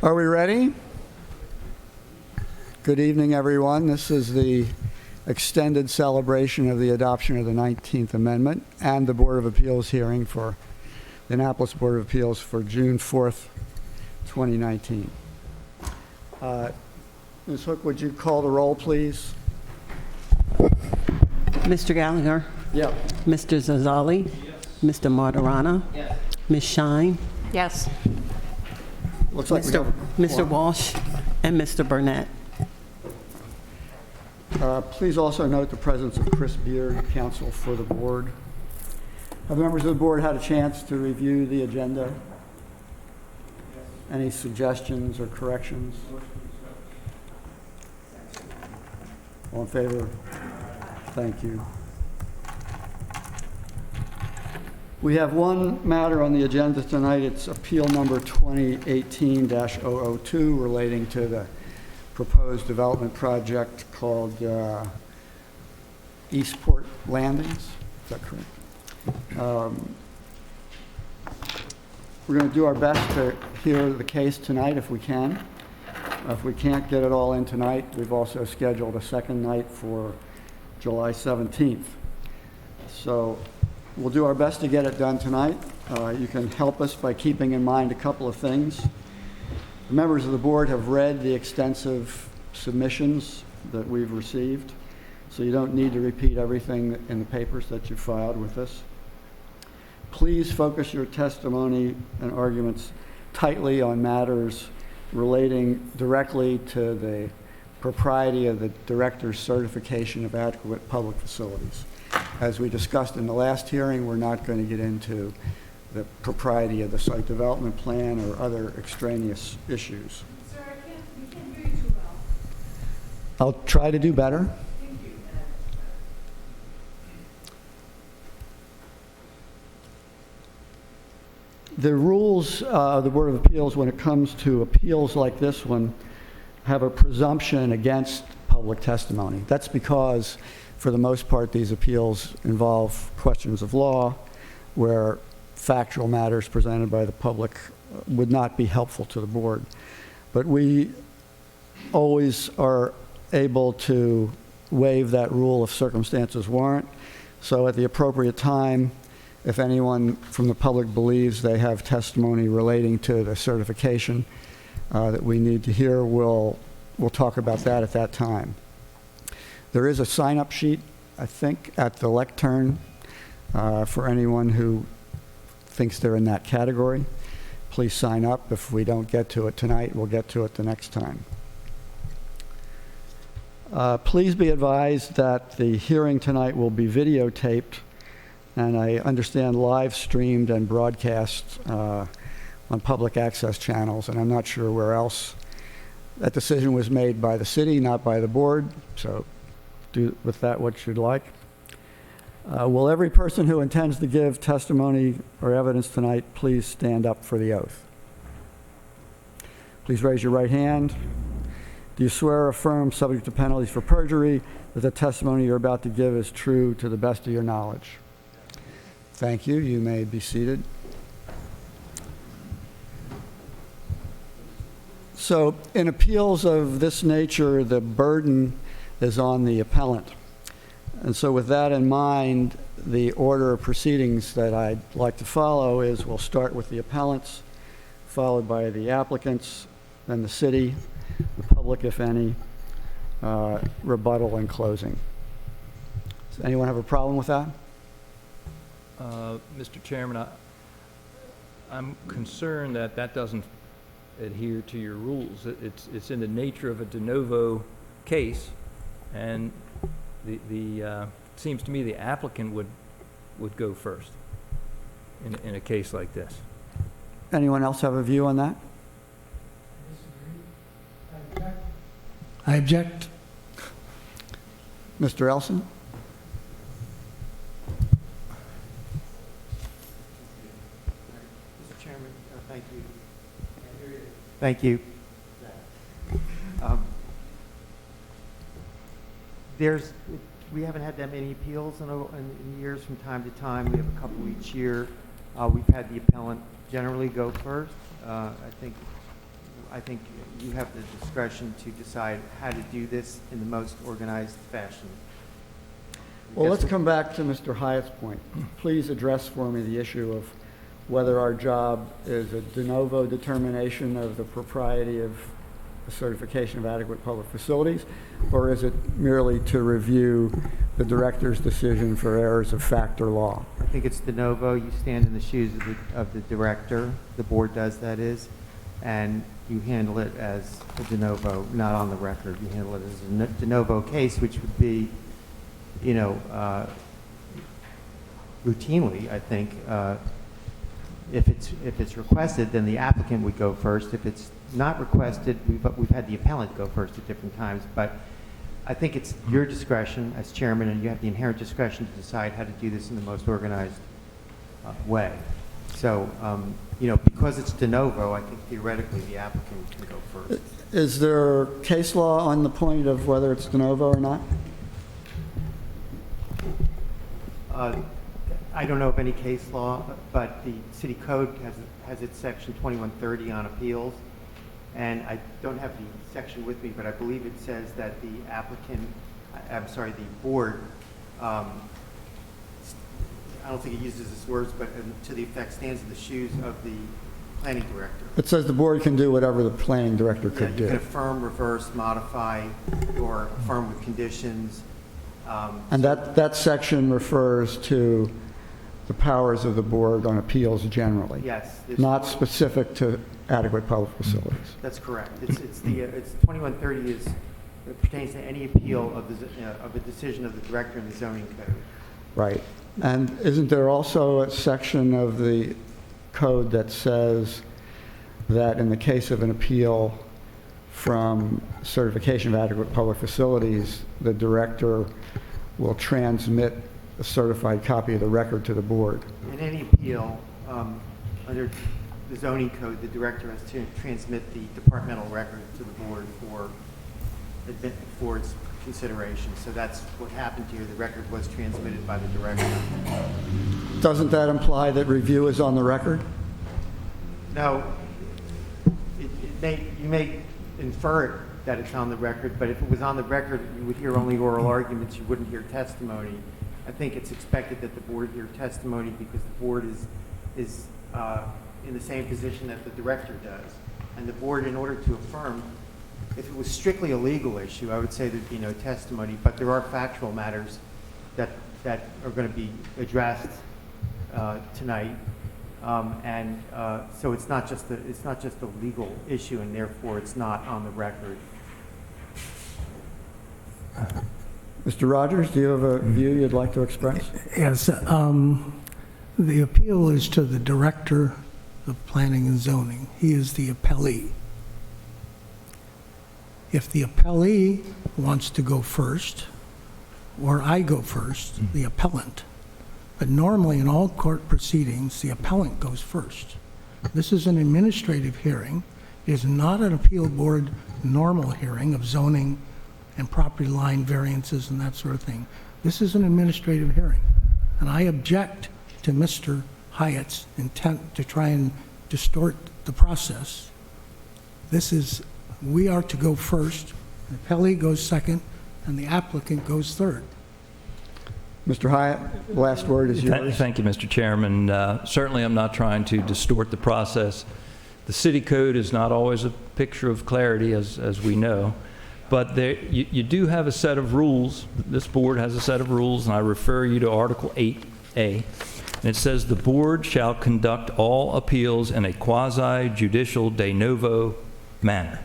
Are we ready? Good evening, everyone. This is the extended celebration of the adoption of the 19th Amendment and the Board of Appeals hearing for the Annapolis Board of Appeals for June 4th, 2019. Ms. Hook, would you call the roll, please? Mr. Gallagher? Yeah. Mr. Zazali? Yes. Mr. Martirana? Yes. Ms. Shine? Yes. Looks like Mr. Walsh and Mr. Burnett. Please also note the presence of Chris Beard, counsel for the board. Have the members of the board had a chance to review the agenda? Any suggestions or corrections? All in favor? Thank you. We have one matter on the agenda tonight. It's appeal number 2018-002 relating to the proposed development project called Eastport Landings. Is that correct? We're going to do our best to hear the case tonight if we can. If we can't get it all in tonight, we've also scheduled a second night for July 17th. So we'll do our best to get it done tonight. You can help us by keeping in mind a couple of things. The members of the board have read the extensive submissions that we've received, so you don't need to repeat everything in the papers that you filed with us. Please focus your testimony and arguments tightly on matters relating directly to the propriety of the director's certification of adequate public facilities. As we discussed in the last hearing, we're not going to get into the propriety of the site development plan or other extraneous issues. Sir, we can't hear you too well. I'll try to do better. Thank you. The rules of the Board of Appeals when it comes to appeals like this one have a presumption against public testimony. That's because, for the most part, these appeals involve questions of law where factual matters presented by the public would not be helpful to the board. But we always are able to waive that rule if circumstances warrant. So at the appropriate time, if anyone from the public believes they have testimony relating to the certification that we need to hear, we'll talk about that at that time. There is a sign-up sheet, I think, at the lectern for anyone who thinks they're in that category. Please sign up. If we don't get to it tonight, we'll get to it the next time. Please be advised that the hearing tonight will be videotaped and I understand live streamed and broadcast on public access channels, and I'm not sure where else. That decision was made by the city, not by the board, so do with that what you'd like. Will every person who intends to give testimony or evidence tonight please stand up for the oath? Please raise your right hand. Do you swear or affirm, subject to penalties for perjury, that the testimony you're about to give is true to the best of your knowledge? Thank you. You may be seated. So in appeals of this nature, the burden is on the appellant. And so with that in mind, the order of proceedings that I'd like to follow is we'll start with the appellants, followed by the applicants, then the city, the public, if any, rebuttal and closing. Does anyone have a problem with that? Mr. Chairman, I'm concerned that that doesn't adhere to your rules. It's in the nature of a de novo case, and it seems to me the applicant would go first in a case like this. Anyone else have a view on that? I object. Mr. Elson? Mr. Chairman, thank you. Thank you. We haven't had that many appeals in years from time to time. We have a couple each year. We've had the appellant generally go first. I think I think you have the discretion to decide how to do this in the most organized fashion. Well, let's Yes, come back to Mr. Hyatt's point. Please address for me the issue of whether our job is a de novo determination of the propriety of the certification of adequate public facilities, or is it merely to review the director's decision for errors of fact or law? I think it's de novo. You stand in the shoes of the director. The board does, that is, and you handle it as a de novo, not on the record. You handle it as a de novo case, which would be, you know, routinely, I think, if it's requested, then the applicant would go first. If it's not requested, we've had the appellant go first at different times. But I think it's your discretion as chairman, and you have the inherent discretion to decide how to do this in the most organized way. So, you know, because it's de novo, I think theoretically the applicant can go first. Is there case law on the point of whether it's de novo or not? I don't know of any case law, but the city code has its section 2130 on appeals. And I don't have the section with me, but I believe it says that the applicant, the board, I don't think it uses this words, but to the effect stands in the shoes of the planning director. It says the board can do whatever the planning director Yeah, could you can do. affirm, reverse, modify, or affirm with conditions. And that section refers to the powers of the board on appeals generally, Yes. this- not specific to adequate public facilities. That's correct. It's 2130 it pertains to any appeal of a decision of the director in the zoning code. Right. And isn't there also a section of the code that says that in the case of an appeal from certification of adequate public facilities, the director will transmit a certified copy of the record to the board? In any appeal, under the zoning code, the director has to transmit the departmental record to the board for its consideration. So that's what happened here. The record was transmitted by the director. Doesn't that imply that review is on the record? No, you may infer it that it's on the record, but if it was on the record, you would hear only oral arguments, you wouldn't hear testimony. I think it's expected that the board hear testimony because the board is in the same position that the director does. And the board, in order to affirm, if it was strictly a legal issue, I would say there'd be no testimony, but there are factual matters that are going to be addressed tonight. So it's not just a legal issue, and therefore it's not on the record. Mr. Rogers, do you have a view you'd like to express? Yes, the appeal is to the Director of Planning and Zoning. He is the appellee. If the appellee wants to go first, or I go first, the appellant, but normally in all court proceedings, the appellant goes first. This is an administrative hearing. It is not an appeal board normal hearing of zoning and property line variances and that sort of thing. This is an administrative hearing. And I object to Mr. Hyatt's intent to try and distort the process. We are to go first, the appellee goes second, and the applicant goes third. Mr. Hyatt, last word is yours. Thank you, Mr. Chairman. Certainly, I'm not trying to distort the process. The city code is not always a picture of clarity, as we know. But you do have a set of rules. This board has a set of rules, and I refer you to Article 8A. And it says, the board shall conduct all appeals in a quasi-judicial de novo manner.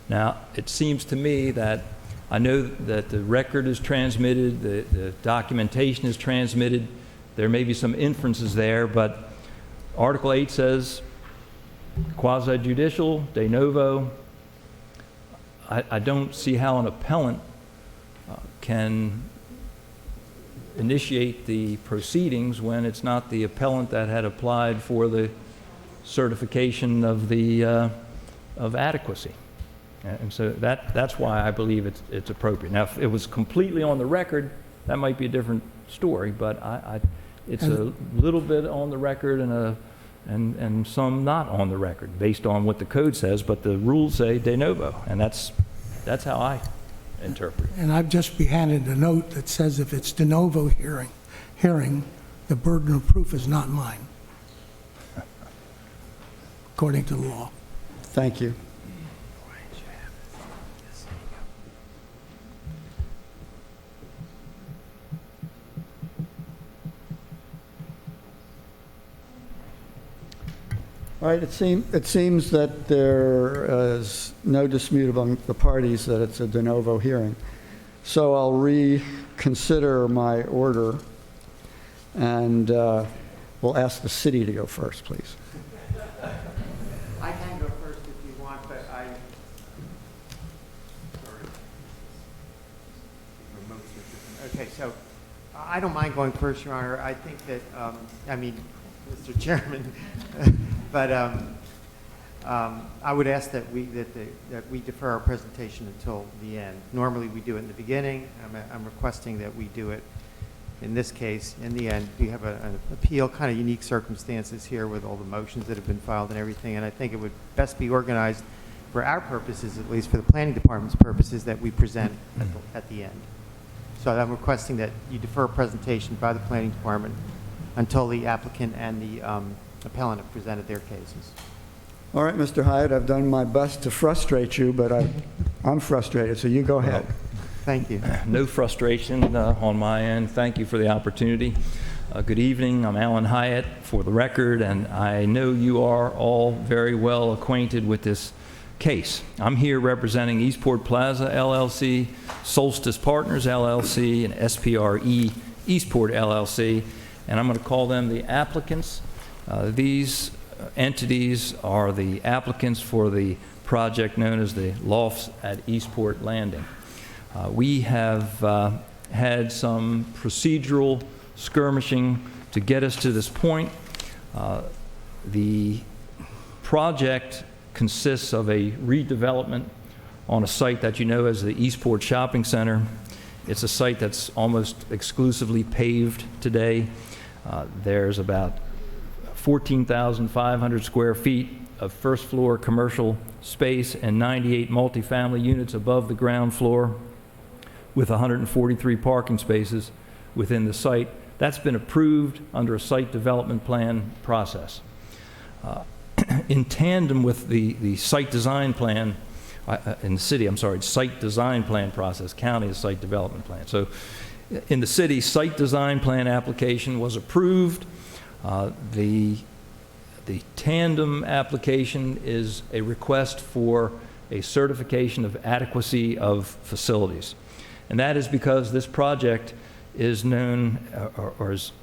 Now, it seems to me that I know that the record is transmitted, the documentation is transmitted. There may be some inferences there, but Article 8 says quasi-judicial, de novo. I don't see how an appellant can initiate the proceedings when it's not the appellant that had applied for the certification of of adequacy. And so that's why I believe it's appropriate. Now, if it was completely on the record, that might be a different story, but it's a little bit on the record and and some not on the record, based on what the code says, but the rules say de novo, and that's how I interpret it. And I've just been handed a note that says if it's de novo hearing, the burden of proof is not mine, according to the law. Thank you. All right, it seems that there is no dispute among the parties that it's a de novo hearing. So I'll reconsider my order, and we'll ask the city to go first, please. I can go first if you want, but sorry. Remotes are different. Okay, so I don't mind going first, Your Honor. I think that, Mr. Chairman, but I would ask that we defer our presentation until the end. Normally, we do it in the beginning. I'm requesting that we do it in this case in the end. We have an appeal, kind of unique circumstances here with all the motions that have been filed and everything, and I think it would best be organized for our purposes, at least for the planning department's purposes, that we present at the end. So I'm requesting that you defer presentation by the planning department until the applicant and the appellant have presented their cases. All right, Mr. Hyatt, I've done my best to frustrate you, but I'm frustrated, so you go ahead. Thank you. No frustration on my end. Thank you for the opportunity. Good evening. I'm Alan Hyatt, for the record, and I know you are all very well acquainted with this case. I'm here representing Eastport Plaza LLC, Solstice Partners LLC, and SPRE Eastport LLC, and I'm going to call them the applicants. These entities are the applicants for the project known as the Lofts at Eastport Landing. We have had some procedural skirmishing to get us to this point. The project consists of a redevelopment on a site that you know as the Eastport Shopping Center. It's a site that's almost exclusively paved today. There's about 14,500 square feet of first floor commercial space and 98 multifamily units above the ground floor, with 143 parking spaces within the site. That's been approved under a site development plan process. In tandem with the site design plan, in the city, site design plan process, county is site development plan. So in the city, site design plan application was approved. The tandem application is a request for a certification of adequacy of facilities. And that is because this project is known or is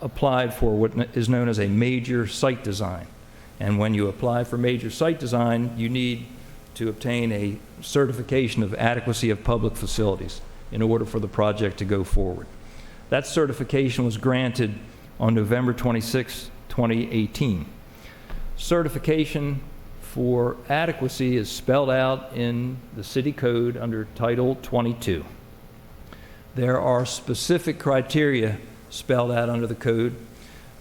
applied for what is known as a major site design. And when you apply for major site design, you need to obtain a certification of adequacy of public facilities in order for the project to go forward. That certification was granted on November 26, 2018. Certification for adequacy is spelled out in the city code under Title 22. There are specific criteria spelled out under the code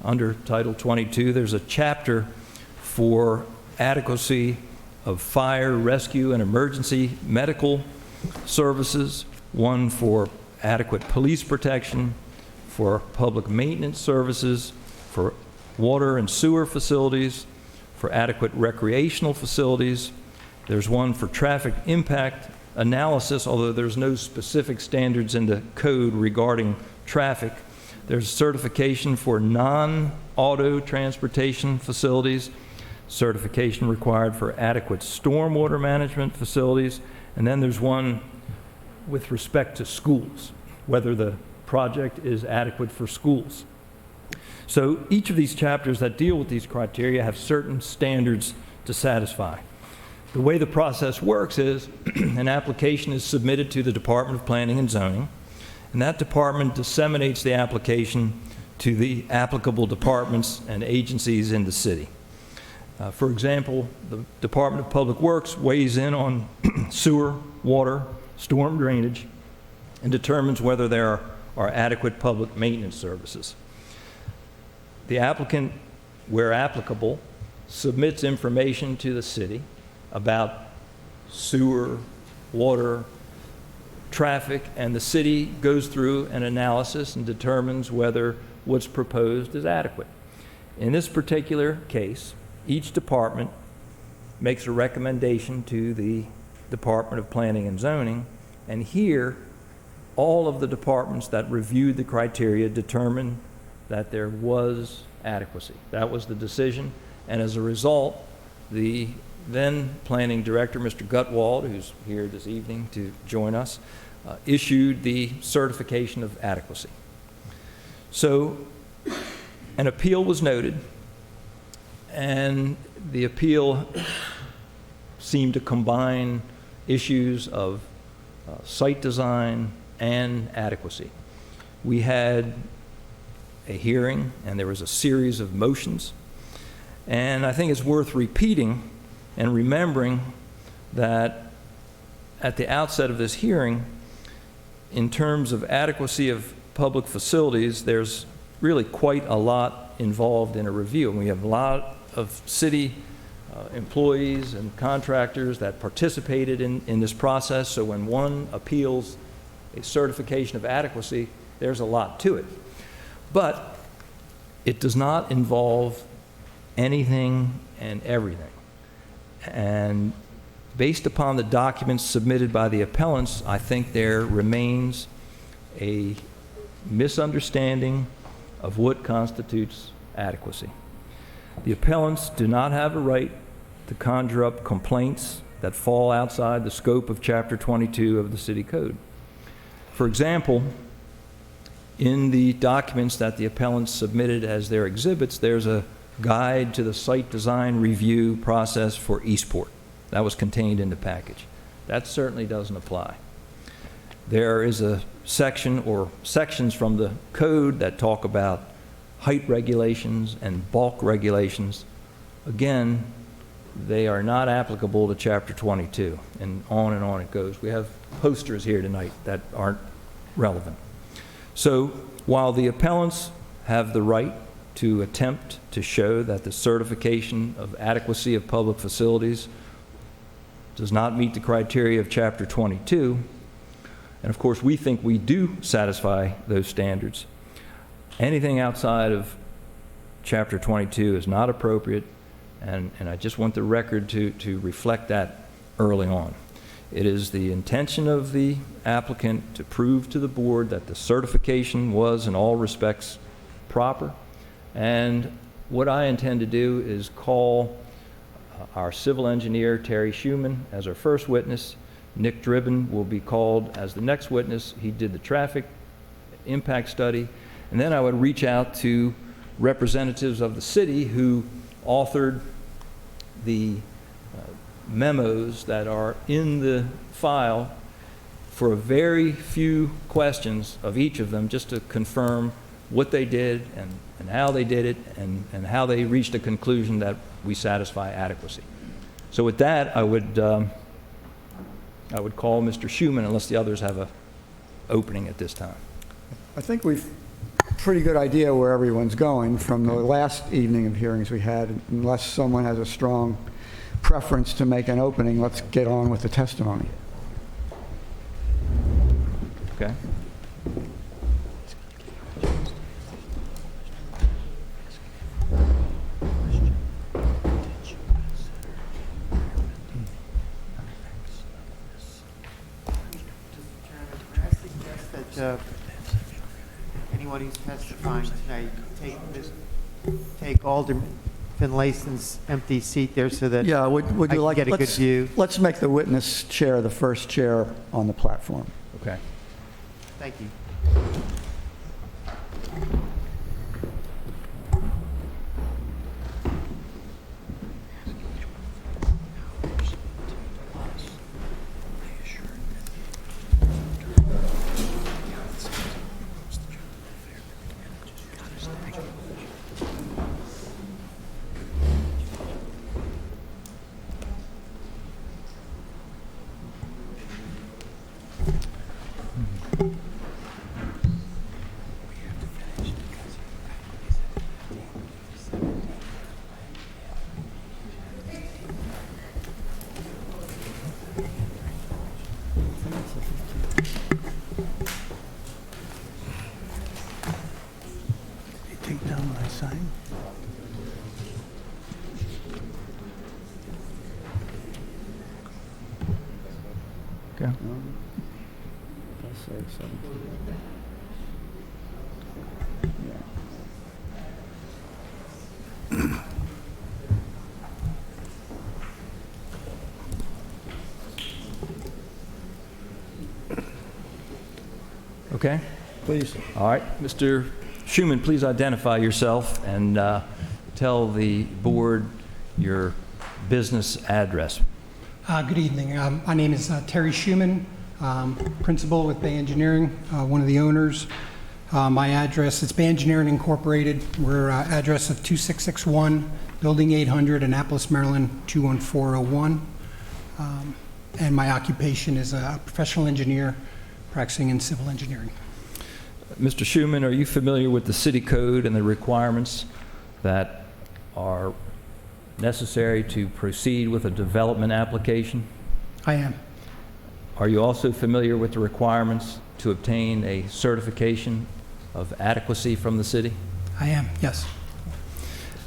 under Title 22. There's a chapter for adequacy of fire, rescue, and emergency medical services, one for adequate police protection, for public maintenance services, for water and sewer facilities, for adequate recreational facilities. There's one for traffic impact analysis, although there's no specific standards in the code regarding traffic. There's certification for non-auto transportation facilities, certification required for adequate stormwater management facilities, and then there's one with respect to schools, whether the project is adequate for schools. So each of these chapters that deal with these criteria have certain standards to satisfy. The way the process works is an application is submitted to the Department of Planning and Zoning, and that department disseminates the application to the applicable departments and agencies in the city. For example, the Department of Public Works weighs in on sewer, water, storm drainage, and determines whether there are adequate public maintenance services. The applicant where applicable, submits information to the city about sewer, water, traffic, and the city goes through an analysis and determines whether what's proposed is adequate. In this particular case, each department makes a recommendation to the Department of Planning and Zoning, and here, all of the departments that reviewed the criteria determined that there was adequacy. That was the decision, and as a result, the then Planning Director, Mr. Gutwald, who's here this evening to join us, issued the certification of adequacy. So an appeal was noted, and the appeal seemed to combine issues of site design and adequacy. We had a hearing, and there was a series of motions, and I think it's worth repeating and remembering that at the outset of this hearing, in terms of adequacy of public facilities, there's really quite a lot involved in a review. And we have a lot of city employees and contractors that participated in this process. So when one appeals a certification of adequacy, there's a lot to it. But it does not involve anything and everything. And based upon the documents submitted by the appellants, I think there remains a misunderstanding of what constitutes adequacy. The appellants do not have a right to conjure up complaints that fall outside the scope of Chapter 22 of the City Code. For example, in the documents that the appellants submitted as their exhibits, there's a guide to the site design review process for Eastport. That was contained in the package. That certainly doesn't apply. There is a section or sections from the code that talk about height regulations and bulk regulations. Again, they are not applicable to Chapter 22, and on it goes. We have posters here tonight that aren't relevant. So while the appellants have the right to attempt to show that the certification of adequacy of public facilities does not meet the criteria of Chapter 22, and of course we think we do satisfy those standards, anything outside of Chapter 22 is not appropriate, and I just want the record to reflect that early on. It is the intention of the applicant to prove to the board that the certification was in all respects proper, and what I intend to do is call our civil engineer, Terry Schuman, as our first witness. Nick Dribbin will be called as the next witness. He did the traffic impact study. And then I would reach out to representatives of the city who authored the memos that are in the file for a very few questions of each of them, just to confirm what they did and how they did it and how they reached a conclusion that we satisfy adequacy. So with that, I would call Mr. Schuman, unless the others have a opening at this time. I think we've a pretty good idea where everyone's going from the last evening of hearings we had. Unless someone has a strong preference to make an opening, let's get on with the testimony. Okay? Anyone who's testifying tonight, take Alderman Finlayson's empty seat there so that Yeah, would I you can like, get a good view. let's make the witness chair the first chair on the platform. Okay. Thank you. Okay. I'll say 17. Yeah. Okay? Please. All right. Mr. Schuman, please identify yourself and tell the board your business address. Good evening. My name is Terry Schuman, principal with Bay Engineering, one of the owners. My address, it's Bay Engineering Incorporated. We're address of 2661, Building 800, Annapolis, Maryland, 21401. And my occupation is a professional engineer practicing in civil engineering. Mr. Schuman, are you familiar with the city code and the requirements that are necessary to proceed with a development application? I am. Are you also familiar with the requirements to obtain a certification of adequacy from the city? I am, yes.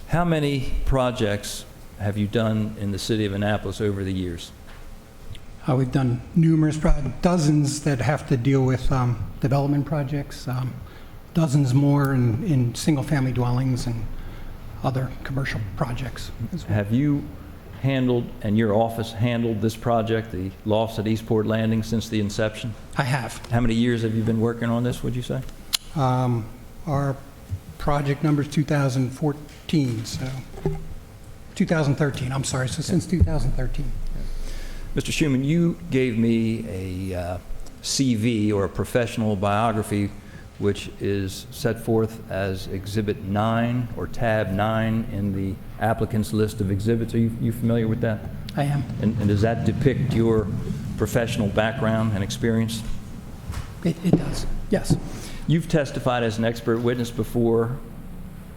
How many projects have you done in the city of Annapolis over the years? We've done numerous, dozens that have to deal with development projects, dozens more in single-family dwellings and other commercial projects as well. Have you handled, and your office handled this project, the lofts at Eastport Landing, since the inception? I have. How many years have you been working on this, would you say? Our project number is 2014, so 2013, I'm sorry, so since 2013. Mr. Schuman, you gave me a CV, or a professional biography, which is set forth as Exhibit 9 or Tab 9 in the applicant's list of exhibits. Are you familiar with that? I am. And does that depict your professional background and experience? It does, yes. You've testified as an expert witness before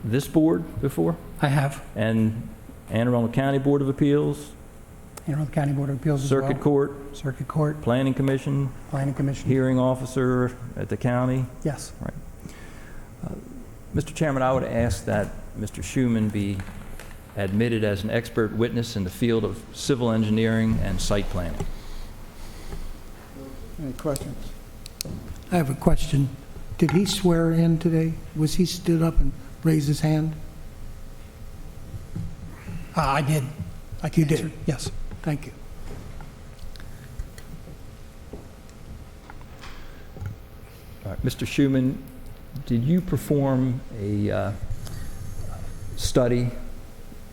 this board before, I have. and Anne Arundel County Board of Appeals, Anne Arundel County Board of Appeals as well. Circuit Court, Circuit Court, Planning Commission, Planning Commission. hearing officer at the county. Yes. Mr. Chairman, I would ask that Mr. Schuman be admitted as an expert witness in the field of civil engineering and site planning. Any questions? I have a question. Did he swear in today? Was he stood up and raised his hand? I did. I can You did? answer. Yes. Thank you. All right, Mr. Schuman, did you perform a study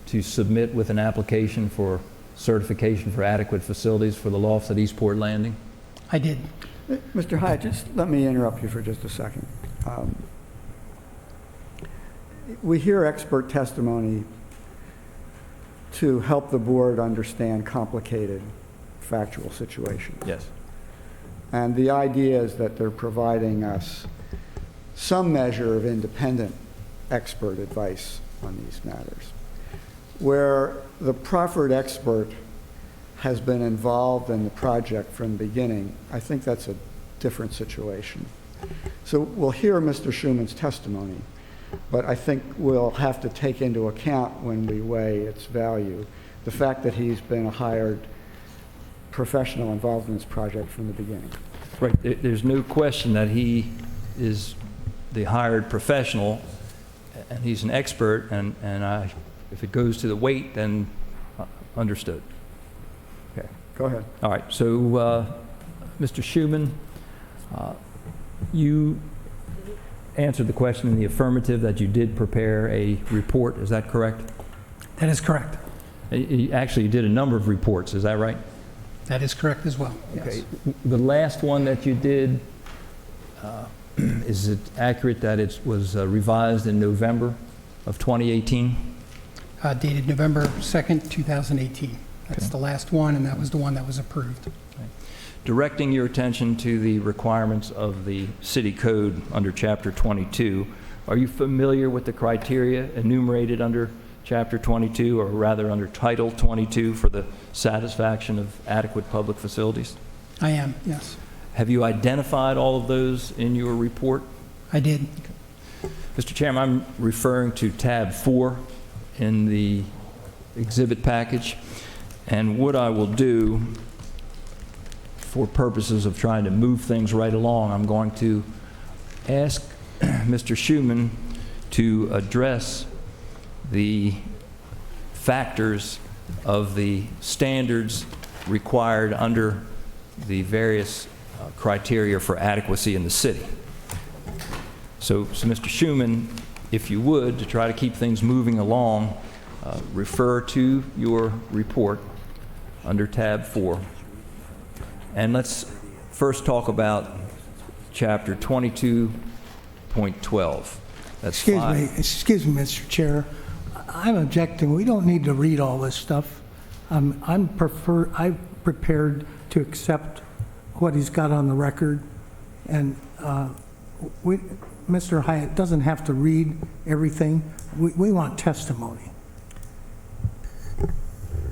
to submit with an application for certification for adequate facilities for the lofts at Eastport Landing? I did. Mr. Hyatt, just let me interrupt you for just a second. We hear expert testimony to help the board understand complicated factual situations. Yes. And the idea is that they're providing us some measure of independent expert advice on these matters. Where the proffered expert has been involved in the project from the beginning, I think that's a different situation. So we'll hear Mr. Schuman's testimony, but I think we'll have to take into account when we weigh its value the fact that he's been a hired professional involved in this project from the beginning. Right. There's no question that he is the hired professional, and he's an expert, and if it goes to the weight, then understood. Okay. Go ahead. All right. So, Mr. Schuman, you answered the question in the affirmative that you did prepare a report. Is that correct? That is correct. Actually, you did a number of reports. Is that right? That is correct as well. Yes. Okay. The last one that you did, is it accurate that it was revised in November of 2018? Dated November 2nd, 2018. That's Okay. the last one, and that was the one that was approved. Directing your attention to the requirements of the city code under Chapter 22, are you familiar with the criteria enumerated under Chapter 22, or rather under Title 22, for the satisfaction of adequate public facilities? I am, yes. Have you identified all of those in your report? I did. Mr. Chairman, I'm referring to tab 4 in the exhibit package, and what I will do for purposes of trying to move things right along, I'm going to ask Mr. Schuman to address the factors of the standards required under the various criteria for adequacy in the city. So Mr. Schuman, if you would, to try to keep things moving along, refer to your report under tab 4. And let's first talk about chapter 22.12. That's Excuse me, Mr. Chair. I'm objecting. We don't need to read all this stuff. I'm prepared to accept what he's got on the record, and Mr. Hyatt doesn't have to read everything. We want testimony.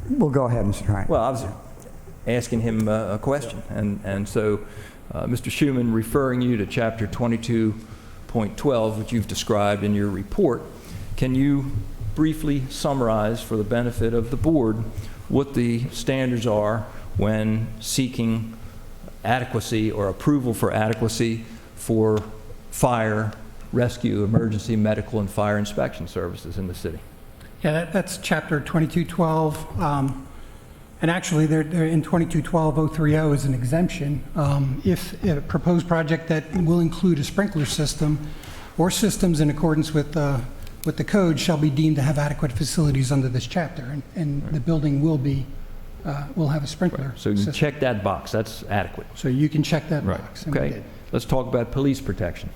Well, go ahead, Mr. Hyatt. Well, I was asking him a question, and so Mr. Schuman, referring you to chapter 22.12, which you've described in your report, can you briefly summarize for the benefit of the board what the standards are when seeking adequacy or approval for adequacy for fire, rescue, emergency, medical, and fire inspection services in the city? Yeah, that's chapter 2212. And actually, there in 2212-030 is an exemption. If a proposed project that will include a sprinkler system or systems in accordance with the code shall be deemed to have adequate facilities under this chapter, and the building will have a sprinkler So you system. check that box. That's adequate. So you can check that box. and we Okay. did. Let's talk about police protection.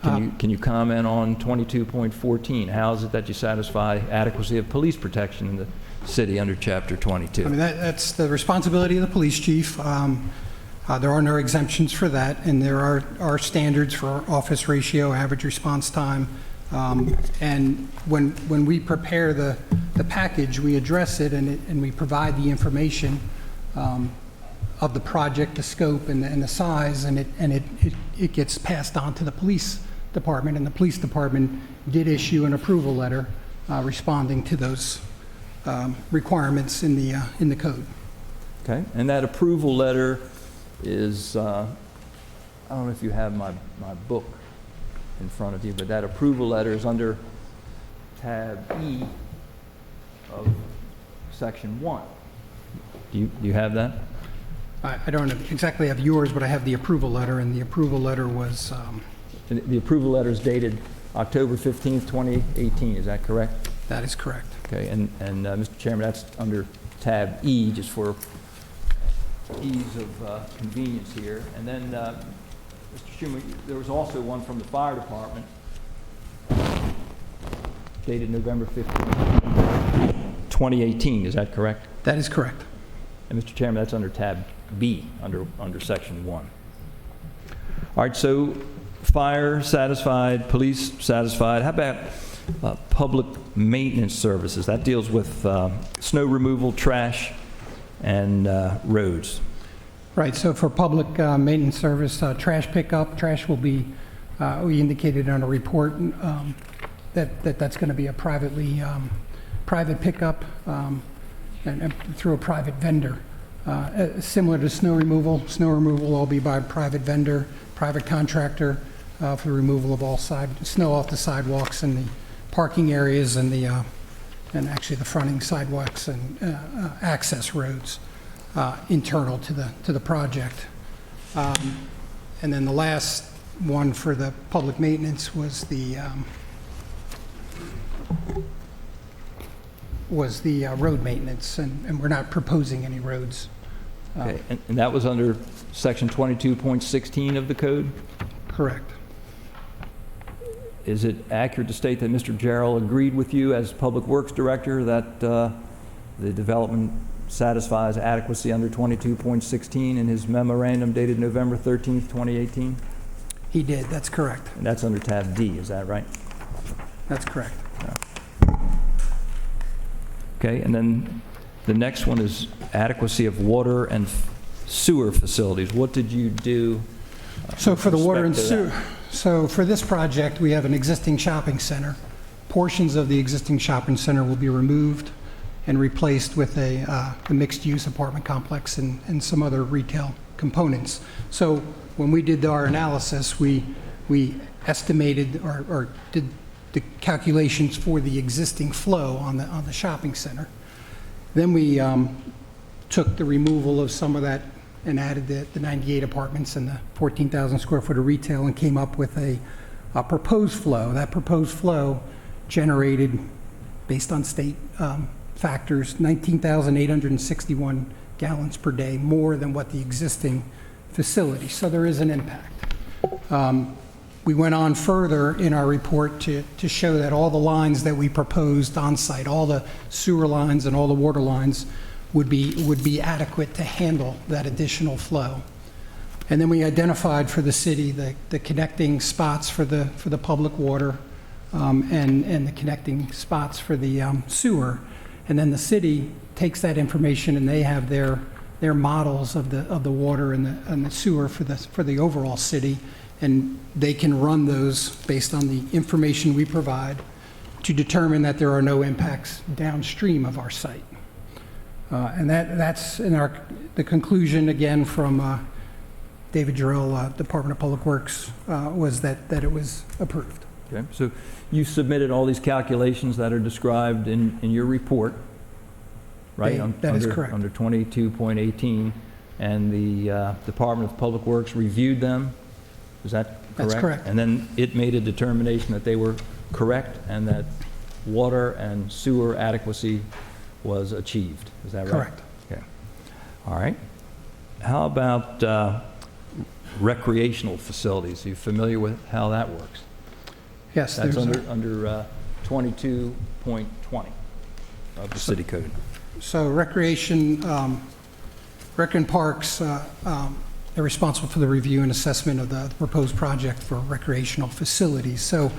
Can you comment on 22.14? How is it that you satisfy adequacy of police protection in the city under Chapter 22? I mean, that's the responsibility of the police chief. There are no exemptions for that, and there are standards for office ratio, average response time. And when we prepare the package, we address it and we provide the information of the project, the scope, and the size, and it gets passed on to the police department, and the police department did issue an approval letter responding to those requirements in the code. Okay, and that approval letter is, I don't know if you have my book in front of you, but that approval letter is under tab E of section 1. Do you have that? I don't exactly have yours, but I have the approval letter, and the approval letter was, And the approval letter is dated October 15th, 2018, is that correct? that is correct. Okay, and Mr. Chairman, that's under tab E, just for ease of convenience here. And then, Mr. Schuman, there was also one from the fire department dated November 15th, 2018, is that correct? That is correct. And Mr. Chairman, that's under tab B, under section 1. All right, so fire satisfied, police satisfied. How about public maintenance services? That deals with snow removal, trash, and roads. Right, so for public maintenance service, trash pickup, trash will be, we indicated on a report that's going to be a private pickup and through a private vendor. Similar to snow removal will all be by a private vendor, private contractor for the removal of all snow off the sidewalks and the parking areas and actually the fronting sidewalks and access roads internal to the project. And then the last one for the public maintenance was the road maintenance, and we're not proposing any roads. Okay, and that was under section 22.16 of the code? Correct. Is it accurate to state that Mr. Jarrell agreed with you as Public Works Director that the development satisfies adequacy under 22.16 in his memorandum dated November 13th, 2018? He did, that's correct. And that's under tab D, is that right? That's correct. Okay, and then the next one is adequacy of water and sewer facilities. What did you do? So for the water and respect to sewer, so for this project, we have an existing shopping center. Portions of the existing shopping center will be removed and replaced with a mixed-use apartment complex and some other retail components. So when we did our analysis, we estimated or did the calculations for the existing flow on the shopping center. Then we took the removal of some of that and added the 98 apartments and the 14,000 square foot of retail and came up with a proposed flow. That proposed flow generated, based on state factors, 19,861 gallons per day, more than what the existing facility. So there is an impact. We went on further in our report to show that all the lines that we proposed on site, all the sewer lines and all the water lines, would be adequate to handle that additional flow. And then we identified for the city the connecting spots for the public water and the connecting spots for the sewer. And then the city takes that information and they have their models of the water and the sewer for the overall city, and they can run those based on the information we provide to determine that there are no impacts downstream of our site. And that's in the conclusion, again, from David Jarrell, Department of Public Works, was that it was approved. Okay, so you submitted all these calculations that are described in your report, right? That is correct. Under 22.18, and the Department of Public Works reviewed them, is that correct? That's correct. And then it made a determination that they were correct and that water and sewer adequacy was achieved, is that right? Correct. Okay, all right. How about recreational facilities? Are you familiar with how that works? Yes, That's there's under 22.20 of the city code. so recreation, rec and parks, they're responsible for the review and assessment of the proposed project for recreational facilities. So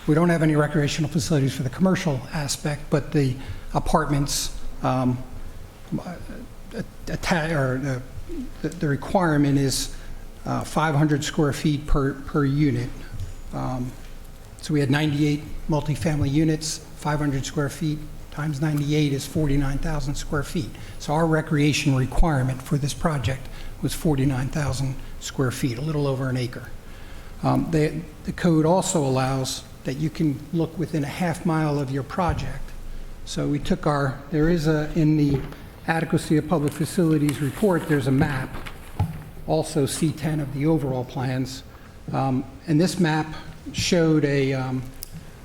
we don't have any recreational facilities for the commercial aspect, but the apartments, the requirement is 500 square feet per unit. So we had 98 multifamily units, 500 square feet times 98 is 49,000 square feet. So our recreation requirement for this project was 49,000 square feet, a little over an acre. The code also allows that you can look within a half mile of your project. So we took there is in the adequacy of public facilities report, there's a map, also C10 of the overall plans. And this map showed a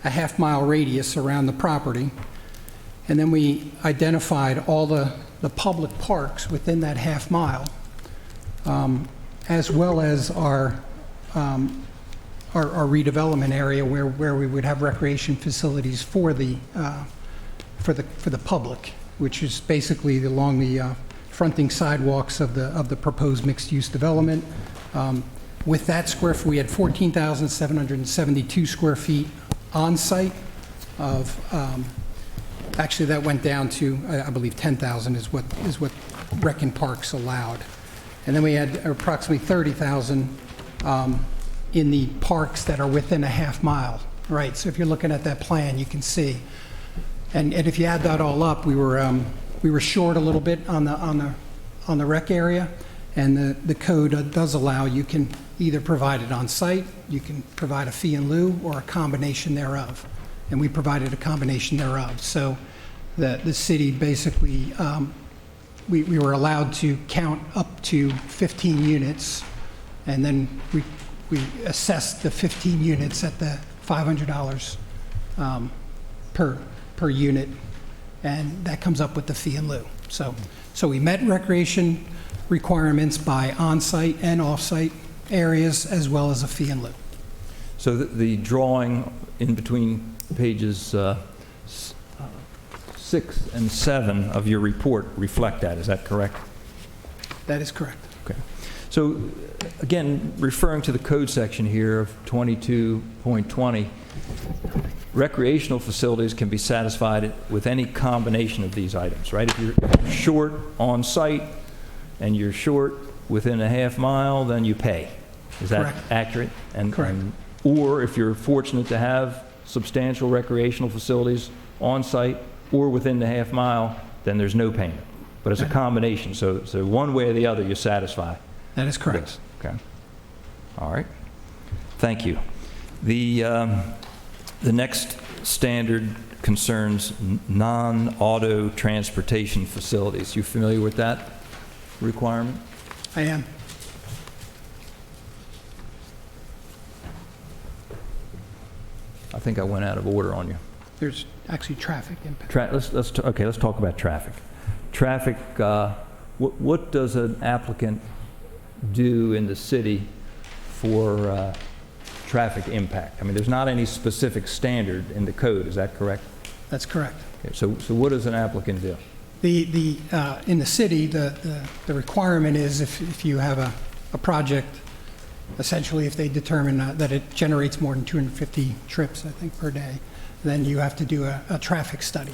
half mile radius around the property. And then we identified all the public parks within that half mile, as well as our redevelopment area where we would have recreation facilities for the public, which is basically along the fronting sidewalks of the proposed mixed-use development. With that square foot, we had 14,772 square feet on-site of, actually that went down to, I believe 10,000 is what rec and parks allowed. And then we had approximately 30,000 in the parks that are within a half mile, right? So if you're looking at that plan, you can see. And if you add that all up, we were short a little bit on the rec area, and the code does allow, you can either provide it on site, you can provide a fee in lieu, or a combination thereof. And we provided a combination thereof. So the city basically, we were allowed to count up to 15 units, and then we assessed the 15 units at the $500 per unit, and that comes up with the fee in lieu. So we met recreation requirements by on-site and off-site areas, as well as a fee in lieu. So the drawing in between pages 6 and 7 of your report reflect that, is that correct? That is correct. Okay. So again, referring to the code section here of 22.20, recreational facilities can be satisfied with any combination of these items, right? If you're short on site and you're short within a half mile, then you pay. Is that Correct. accurate? Correct. Or if you're fortunate to have substantial recreational facilities on site or within the half mile, then there's no payment. But it's a combination, so one way or the other, you satisfy That is correct. this. Okay. All right. Thank you. The next standard concerns non-auto transportation facilities. You familiar with that requirement? I am. I think I went out of order on you. There's actually traffic impact. Let's talk about traffic. Traffic, what does an applicant do in the city for traffic impact? I mean, there's not any specific standard in the code, is that correct? That's correct. Okay, so what does an applicant do? In the city, the requirement is if you have a project, essentially if they determine that it generates more than 250 trips, I think, per day, then you have to do a traffic study.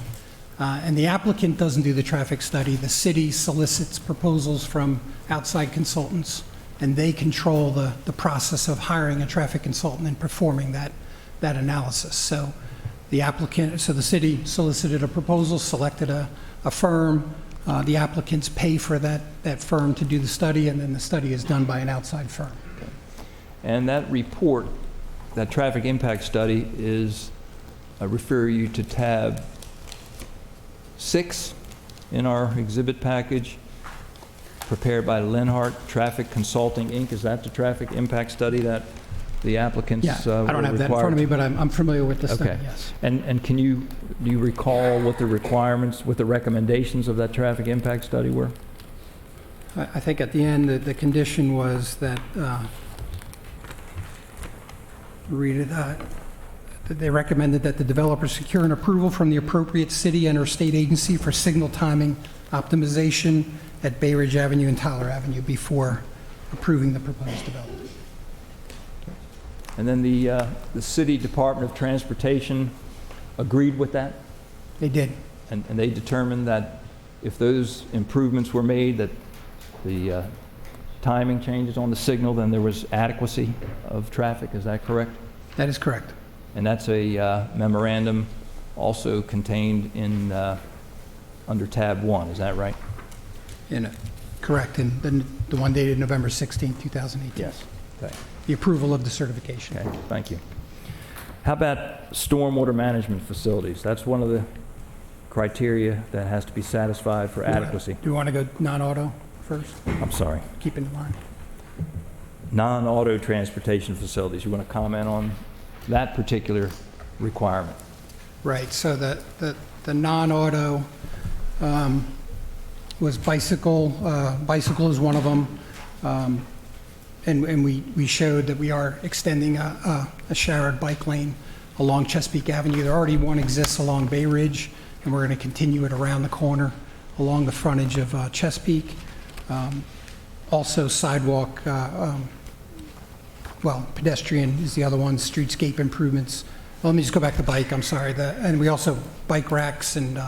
And the applicant doesn't do the traffic study. The city solicits proposals from outside consultants, and they control the process of hiring a traffic consultant and performing that analysis. So the city solicited a proposal, selected a firm. The applicants pay for that firm to do the study, and then the study is done by an outside firm. And that report, that traffic impact study is, I refer you to tab 6 in our exhibit package, prepared by Lenhart Traffic Consulting, Inc. Is that the traffic impact study that the applicants Yeah, I don't were have that in front of me, but I'm familiar with the study, Okay. yes. And do you recall what the requirements, what the recommendations of that traffic impact study were? I think at the end, the condition was that, that they recommended that the developer secure an approval from the appropriate city and or state agency for signal timing optimization at Bay Ridge Avenue and Tyler Avenue before approving the proposed development. And then the City Department of Transportation agreed with that? They did. And they determined that if those improvements were made, that the timing changes on the signal, then there was adequacy of traffic, is that correct? That is correct. And that's a memorandum also contained in, under tab 1, is that right? Correct. And then the one dated November 16, 2018. Yes. Okay. The approval of the certification. Okay, thank you. How about stormwater management facilities? That's one of the criteria that has to be satisfied for adequacy. Do you want to go non-auto first? I'm sorry. Keep in mind. Non-auto transportation facilities. You want to comment on that particular requirement? Right, so the non-auto was bicycle. Bicycle is one of them. And we showed that we are extending a shared bike lane along Chesapeake Avenue. There already one exists along Bay Ridge, and we're going to continue it around the corner along the frontage of Chesapeake. Also sidewalk, pedestrian is the other one, streetscape improvements. Well, let me just go back to bike, I'm sorry. And we also, bike racks and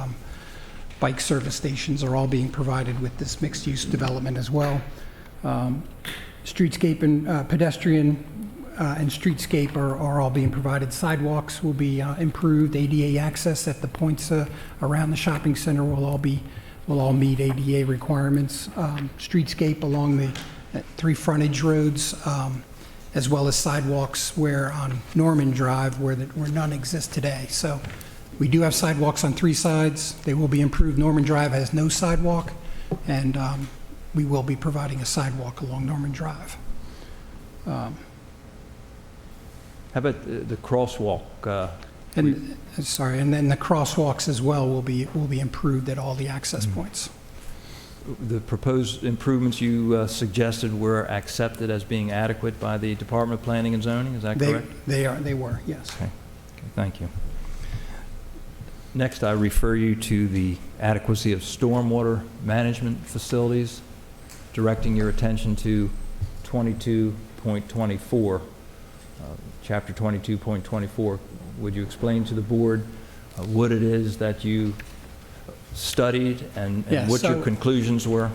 bike service stations are all being provided with this mixed-use development as well. Streetscape and pedestrian and streetscape are all being provided. Sidewalks will be improved. ADA access at the points around the shopping center will all meet ADA requirements. Streetscape along the 3 frontage roads, as well as sidewalks where on Norman Drive where none exist today. So we do have sidewalks on 3 sides. They will be improved. Norman Drive has no sidewalk, and we will be providing a sidewalk along Norman Drive. How about the crosswalk? And then the crosswalks as well will be improved at all the access points. The proposed improvements you suggested were accepted as being adequate by the Department of Planning and Zoning, is that correct? They were, yes. Okay, thank you. Next, I refer you to the adequacy of stormwater management facilities, directing your attention to 22.24, Chapter 22.24. Would you explain to the board what it is that you studied and Yeah, what your so- conclusions were?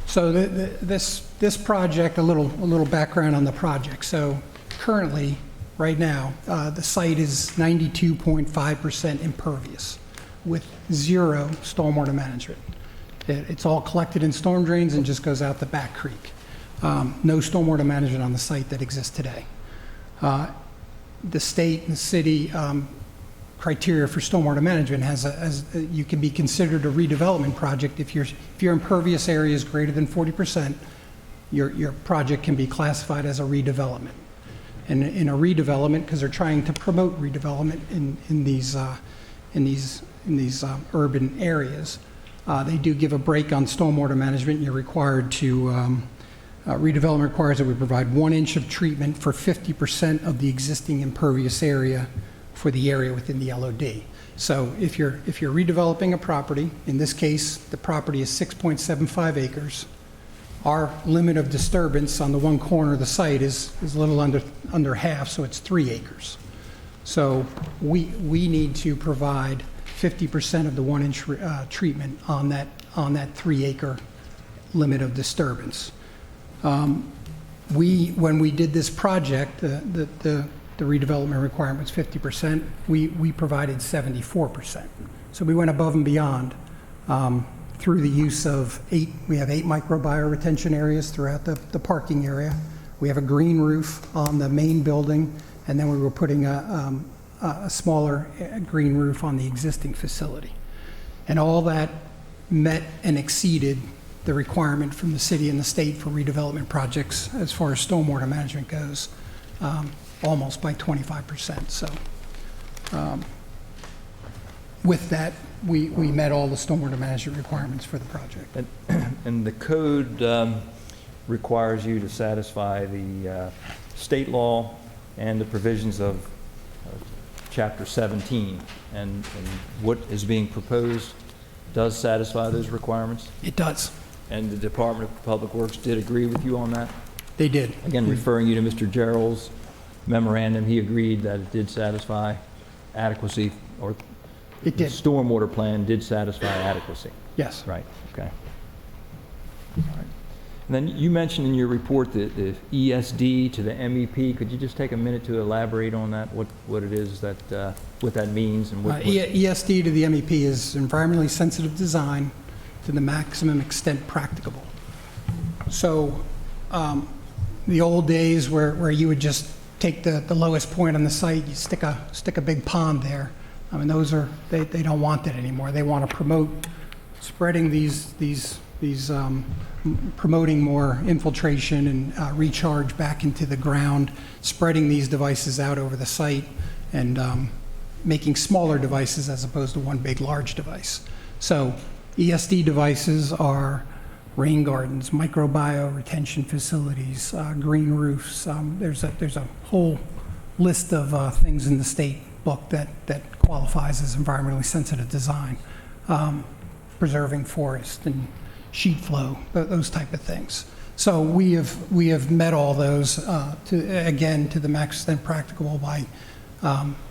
So this project, a little background on the project. So currently, right now, the site is 92.5% impervious. with zero stormwater management. It's all collected in storm drains and just goes out the back creek. No stormwater management on the site that exists today. The state and the city criteria for stormwater management you can be considered a redevelopment project if your impervious area is greater than 40%. Your project can be classified as a redevelopment. And in a redevelopment, because they're trying to promote redevelopment in these urban areas, they do give a break on stormwater management. You're required to redevelopment requires that we provide 1 inch of treatment for 50% of the existing impervious area for the area within the LOD. So if you're redeveloping a property, in this case, the property is 6.75 acres. Our limit of disturbance on the one corner of the site is a little under half, so it's 3 acres. So we need to provide 50% of the 1 inch treatment on that 3 acre limit of disturbance. When we did this project, the redevelopment requirement was 50%. We provided 74%. So we went above and beyond through the use of we have 8 microbiome retention areas throughout the parking area. We have a green roof on the main building, and then we were putting a smaller green roof on the existing facility. And all that met and exceeded the requirement from the city and the state for redevelopment projects as far as stormwater management goes, almost by 25%. So with that, we met all the stormwater management requirements for the project. And the code requires you to satisfy the state law and the provisions of Chapter 17. And what is being proposed does satisfy those requirements? It does. And the Department of Public Works did agree with you on that? They did. Again, referring you to Mr. Gerald's memorandum, he agreed that it did satisfy adequacy, or It the did. stormwater plan did satisfy adequacy. Yes. Right, okay. All right. And then you mentioned in your report the ESD to the MEP. Could you just take a minute to elaborate on that, what it is that, what that means and what? ESD to the MEP is environmentally sensitive design to the maximum extent practicable. So the old days where you would just take the lowest point on the site, you stick a big pond there. I mean, they don't want that anymore. They want to promote spreading promoting more infiltration and recharge back into the ground, spreading these devices out over the site, and making smaller devices as opposed to one big large device. So ESD devices are rain gardens, microbiome retention facilities, green roofs. There's a whole list of things in the state book that qualifies as environmentally sensitive design, preserving forest and sheet flow, those type of things. So we have met all those to the max extent practicable by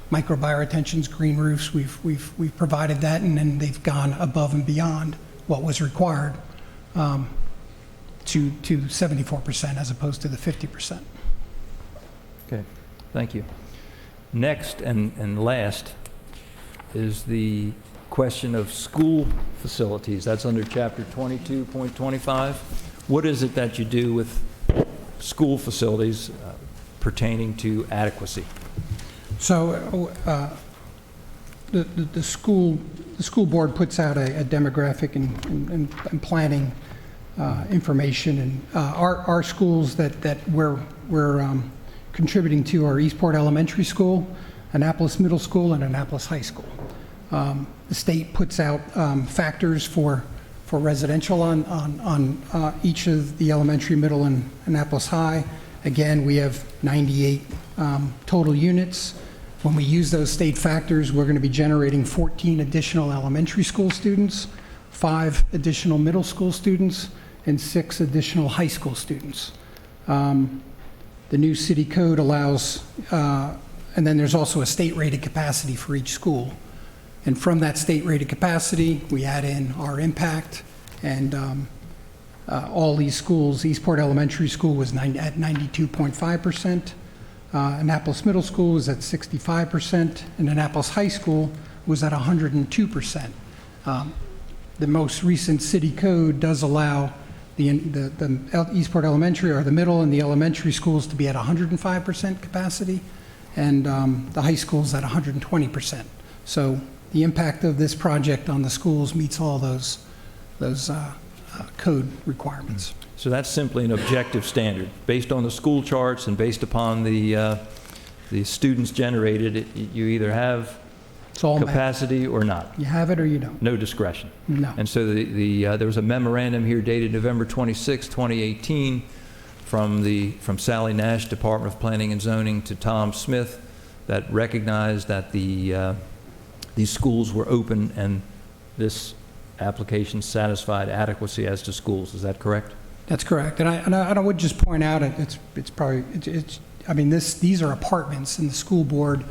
microbiome retentions, green roofs. We've provided that, and then they've gone above and beyond what was required to 74% as opposed to the 50%. Okay, thank you. Next and last is the question of school facilities. That's under Chapter 22.25. What is it that you do with school facilities pertaining to adequacy? So the school board puts out a demographic and planning information, and our schools that we're contributing to are Eastport Elementary School, Annapolis Middle School, and Annapolis High School. The state puts out factors for residential on each of the elementary, middle, and Annapolis High. Again, we have 98 total units. When we use those state factors, we're going to be generating 14 additional elementary school students, 5 additional middle school students, and 6 additional high school students. The new city code allows, and then there's also a state-rated capacity for each school. And from that state-rated capacity, we add in our impact, and all these schools, Eastport Elementary School was at 92.5%, Annapolis Middle School was at 65%, and Annapolis High School was at 102%. The most recent city code does allow the Eastport Elementary, or the middle and the elementary schools, to be at 105% capacity, and the high schools at 120%. So the impact of this project on the schools meets all those code requirements. So that's simply an objective standard. Based on the school charts and based upon the students generated, you either have It's all math. capacity or not. You have it or you don't. No discretion. No. And so there was a memorandum here dated November 26, 2018, from Sally Nash, Department of Planning and Zoning, to Tom Smith, that recognized that these schools were open and this application satisfied adequacy as to schools. Is that correct? That's correct. And I would just point out, I mean, these are apartments, and the school board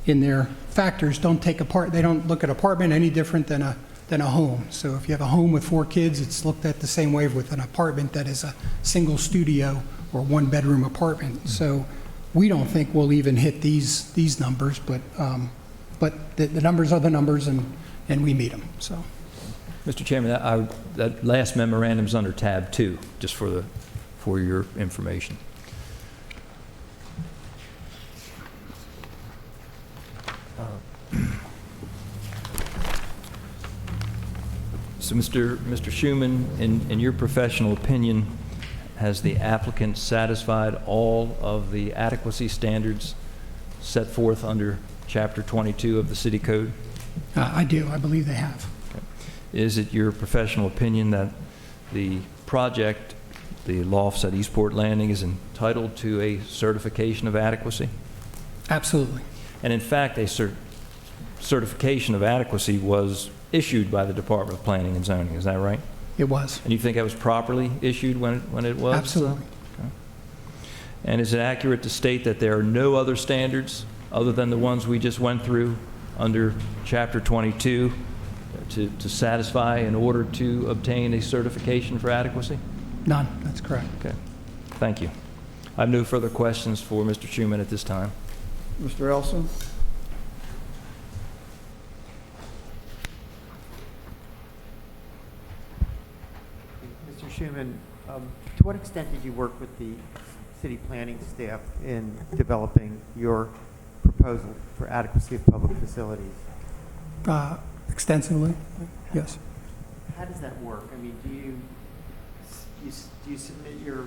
in their factors they don't look at apartment any different than a home. So if you have a home with 4 kids, it's looked at the same way with an apartment that is a single studio or 1-bedroom apartment. So we don't think we'll even hit these numbers, but the numbers are the numbers, and we meet them, so. Mr. Chairman, that last memorandum's under tab 2, just for your information. So, Mr. Schuman, in your professional opinion, has the applicant satisfied all of the adequacy standards set forth under Chapter 22 of the City Code? I do. I believe they have. Is it your professional opinion that the project, the lofts at Eastport Landing, is entitled to a certification of adequacy? Absolutely. And in fact, a certification of adequacy was issued by the Department of Planning and Zoning, is that right? It was. And you think that was properly issued when it was? Absolutely. Okay. And is it accurate to state that there are no other standards other than the ones we just went through under Chapter 22 to satisfy in order to obtain a certification for adequacy? None. That's correct. Okay. Thank you. I have no further questions for Mr. Schuman at this time. Mr. Elson? Mr. Schuman, to what extent did you work with the city planning staff in developing your proposal for adequacy of public facilities? Extensively, yes. How does that work? I mean, do you submit your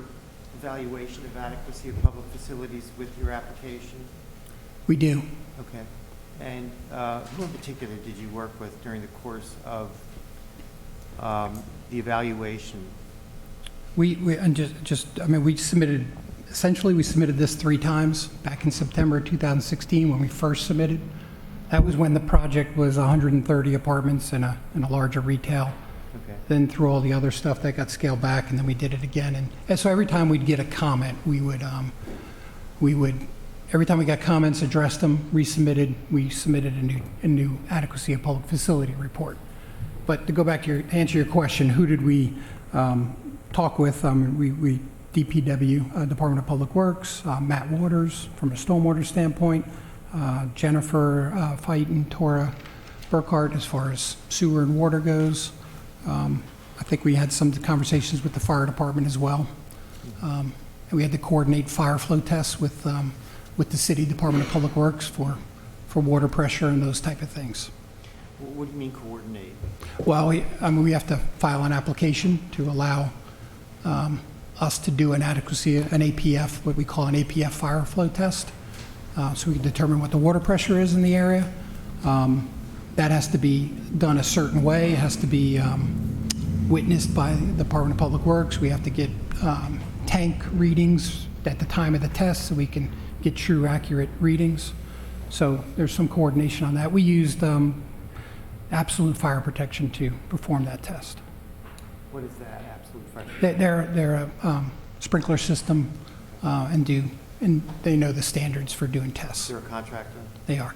evaluation of adequacy of public facilities with your application? We do. Okay. And who in particular did you work with during the course of the evaluation? We submitted, essentially, we submitted this 3 times back in September 2016 when we first submitted. That was when the project was 130 apartments and a larger retail. Okay. Then through all the other stuff that got scaled back, and then we did it again. And so every time we'd get a comment, we would every time we got comments, addressed them, resubmitted, we submitted a new adequacy of public facility report. But to go back to answer your question, who did we talk with? We DPW, Department of Public Works, Matt Waters from a stormwater standpoint, Jennifer Fighton, Tora Burkhart as far as sewer and water goes. I think we had some conversations with the fire department as well. And we had to coordinate fire flow tests with the city Department of Public Works for water pressure and those type of things. What do you mean coordinate? Well, we have to file an application to allow us to do an adequacy, an APF, what we call an APF fire flow test, so we can determine what the water pressure is in the area. That has to be done a certain way. It has to be witnessed by the Department of Public Works. We have to get tank readings at the time of the test so we can get true, accurate readings. So there's some coordination on that. We used absolute fire protection to perform that test. What is that, absolute fire? They're a sprinkler system and they know the standards for doing tests. They're a contractor? They are.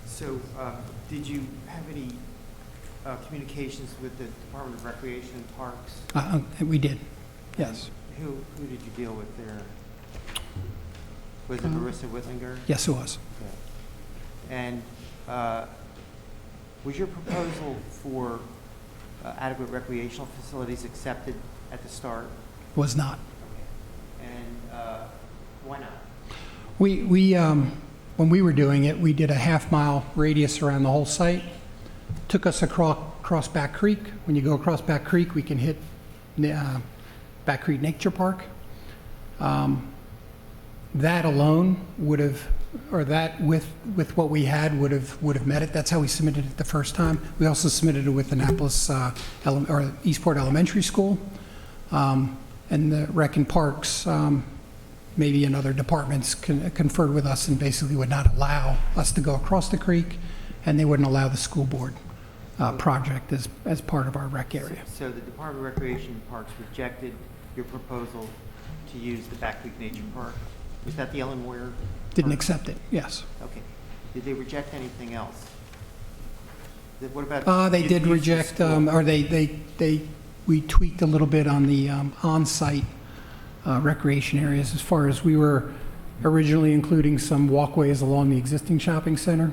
So did you have any communications with the Department of Recreation and Parks? We did, yes. Who did you deal with there? Was it Marissa Whitlinger? Yes, it was. And was your proposal for adequate recreational facilities accepted at the start? Was not. And why not? When we were doing it, we did a half-mile radius around the whole site. Took us across Back Creek. When you go across Back Creek, we can hit Back Creek Nature Park. That alone would have, or that with what we had would have met it. That's how we submitted it the first time. We also submitted it with Annapolis or Eastport Elementary School, and the Rec and Parks. Maybe in other departments conferred with us and basically would not allow us to go across the creek, and they wouldn't allow the school board project as part of our rec area. So the Department of Recreation and Parks rejected your proposal to use the Back Creek Nature Park? Was that the Ellen Moyer? Didn't Park? accept it, yes. Okay. Did they reject anything else? What about? They use did of the reject, school? or we tweaked a little bit on the on-site recreation areas as far as we were originally including some walkways along the existing shopping center.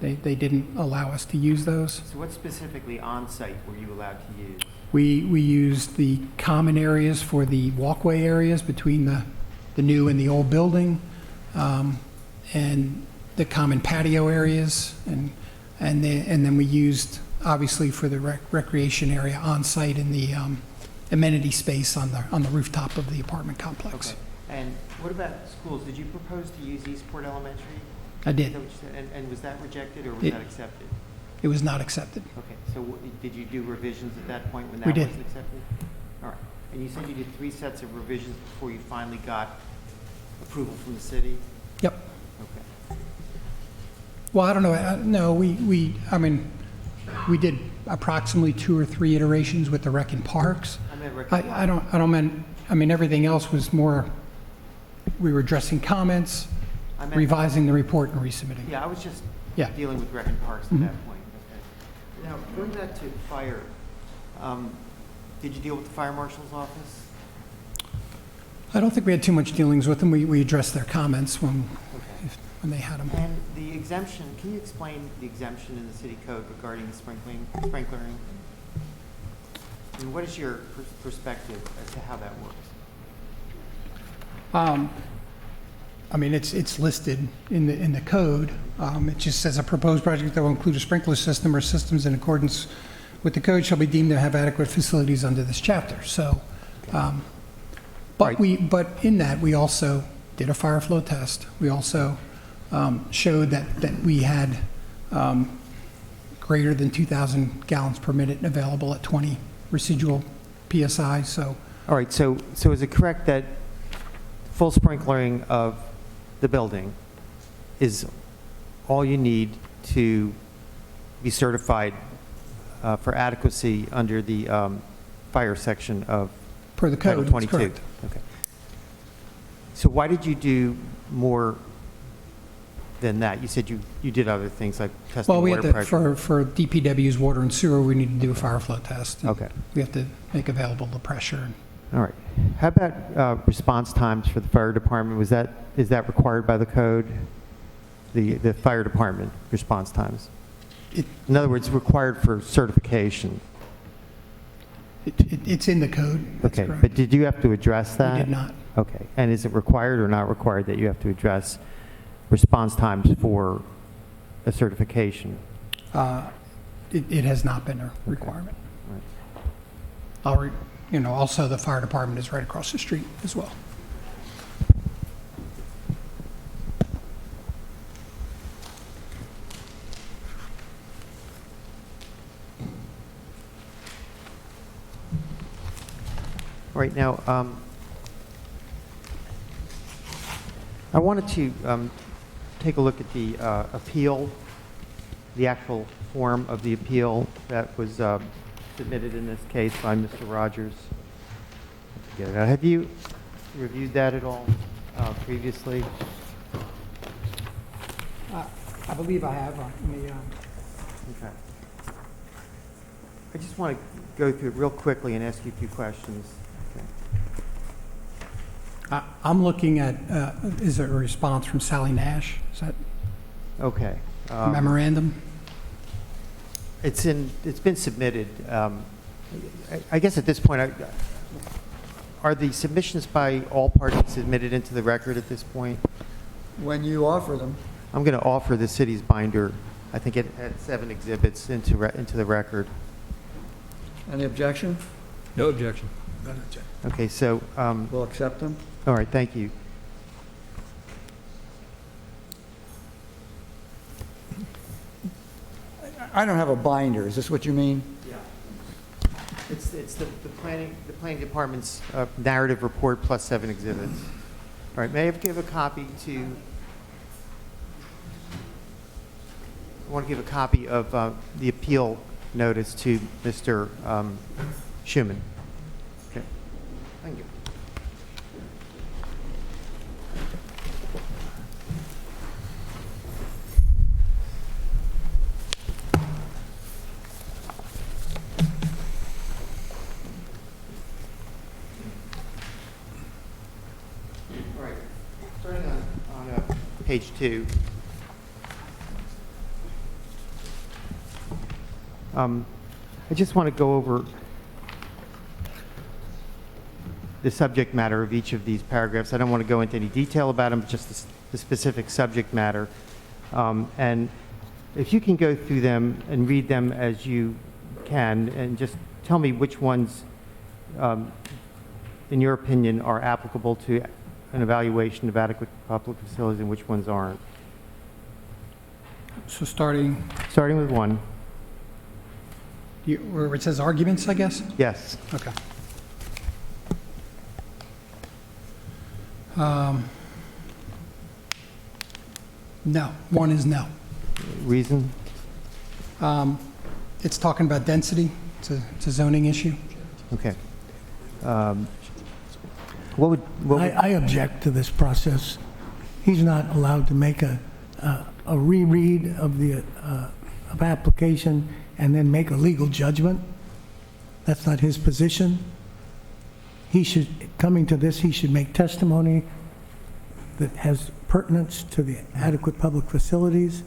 Okay. They didn't allow us to use those. So what specifically on-site were you allowed to use? We used the common areas for the walkway areas between the new and the old building, and the common patio areas, and then we used, obviously, for the recreation area on-site in the amenity space on the rooftop of the apartment complex. Okay. And what about schools? Did you propose to use Eastport Elementary? I Is did. that what you said? And was that rejected or was It- that accepted? It was not accepted. Okay, so did you do revisions at that point when We that did. wasn't accepted? All right. And you said you did 3 sets of revisions before you finally got approval from the city? Yep. Okay. Well, I don't know. No, I mean, we did approximately 2 or 3 iterations with the rec and parks. I meant I mean, everything else was more, we were addressing comments, I meant- revising the report and resubmitting. Yeah, I was just Yeah. dealing with rec and parks at Mhm. that point. Okay. Now, going back to fire, did you deal with the fire marshal's office? I don't think we had too much dealings with them. We addressed their comments when they had them. And the exemption, can you explain the exemption in the city code regarding the sprinklering? I mean, what is your perspective as to how that works? I mean, it's listed in the code. It just says a proposed project that will include a sprinkler system or systems in accordance with the code shall be deemed to have adequate facilities under this chapter. So, but in that, we also did a fire flow test. We also showed that we had greater than 2,000 gallons per minute available at 20 residual PSI. So, All right, so is it correct that full sprinklering of the building is all you need to be certified for adequacy under the fire section of per the Title code, 22? that's correct. Okay. So why did you do more than that? You said you did other things like testing Well, we water have to, pressure. for DPW's water and sewer, we need to do a fire flow test. and Okay. We have to make available the pressure. All right. How about response times for the fire department? Is that required by the code? The fire department response times? In other words, required for certification? It's in the code. That's Okay, correct. but did you have to address that? We did not. Okay, and is it required or not required that you have to address response times for a certification? It has not been a requirement. Right. Also, the fire department is right across the street as well. All right, now, I wanted to take a look at the appeal, the actual form of the appeal that was submitted in this case by Mr. Rogers. Have you reviewed that at all previously? I believe I have. Okay. I just want to go through it real quickly and ask you a few questions. Okay. I'm looking at, is it a response from Sally Nash? Is that Okay. a memorandum? It's been submitted. I guess at this point, are the submissions by all parties submitted into the record at this point? When you offer them, I'm going to offer the city's binder, I think it had 7 exhibits into the record. any objection? No objection. Okay, so, We'll accept them. all right, thank you. I don't have a binder, is this what you mean? It's the planning department's narrative report plus 7 exhibits. All right, may I give a copy to, I want to give a copy of the appeal notice to Mr. Schuman. Okay, thank you. All right, starting on page 2. I just want to go over the subject matter of each of these paragraphs. I don't want to go into any detail about them, just the specific subject matter. And if you can go through them and read them as you can, and just tell me which ones, in your opinion, are applicable to an evaluation of adequate public facilities and which ones aren't. So starting, Starting with 1. where it says arguments, I guess? Yes. Okay. No, 1 is no. Reason? It's talking about density. It's a zoning issue. Okay. What would I object to this process. He's not allowed to make a reread of the of application and then make a legal judgment. That's not his position. He should, coming to this, he should make testimony that has pertinence to the adequate public facilities.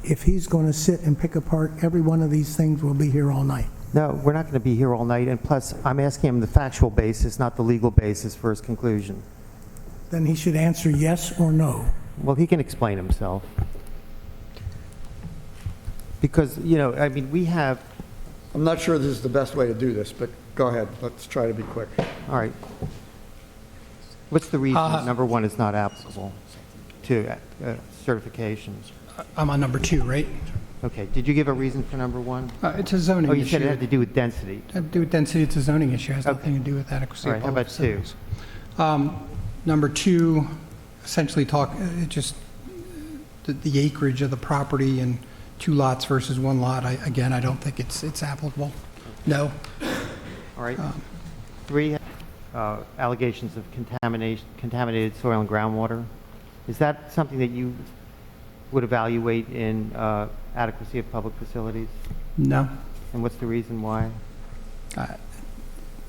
If he's going to sit and pick apart every one of these things, we'll be here all night. No, we're not going to be here all night, and plus, I'm asking him the factual basis, not the legal basis for his conclusion. Then he should answer yes or no. Well, he can explain himself. Because, you know, I mean, we have, I'm not sure this is the best way to do this, but go ahead, let's try to be quick. all right. What's the reason that number 1 is not applicable to certifications? I'm on number 2, right? Okay, did you give a reason for number 1? It's a zoning Oh, issue. you said it had to do with density. Have to do with density. It's a zoning issue. It has Okay. nothing to do with adequacy All of right, how public about 2? facilities. Number 2, essentially just the acreage of the property and 2 lots versus 1 lot. Again, I don't think it's applicable. No. All right. 3, allegations of contaminated soil and groundwater. Is that something that you would evaluate in adequacy of public facilities? No. And what's the reason why?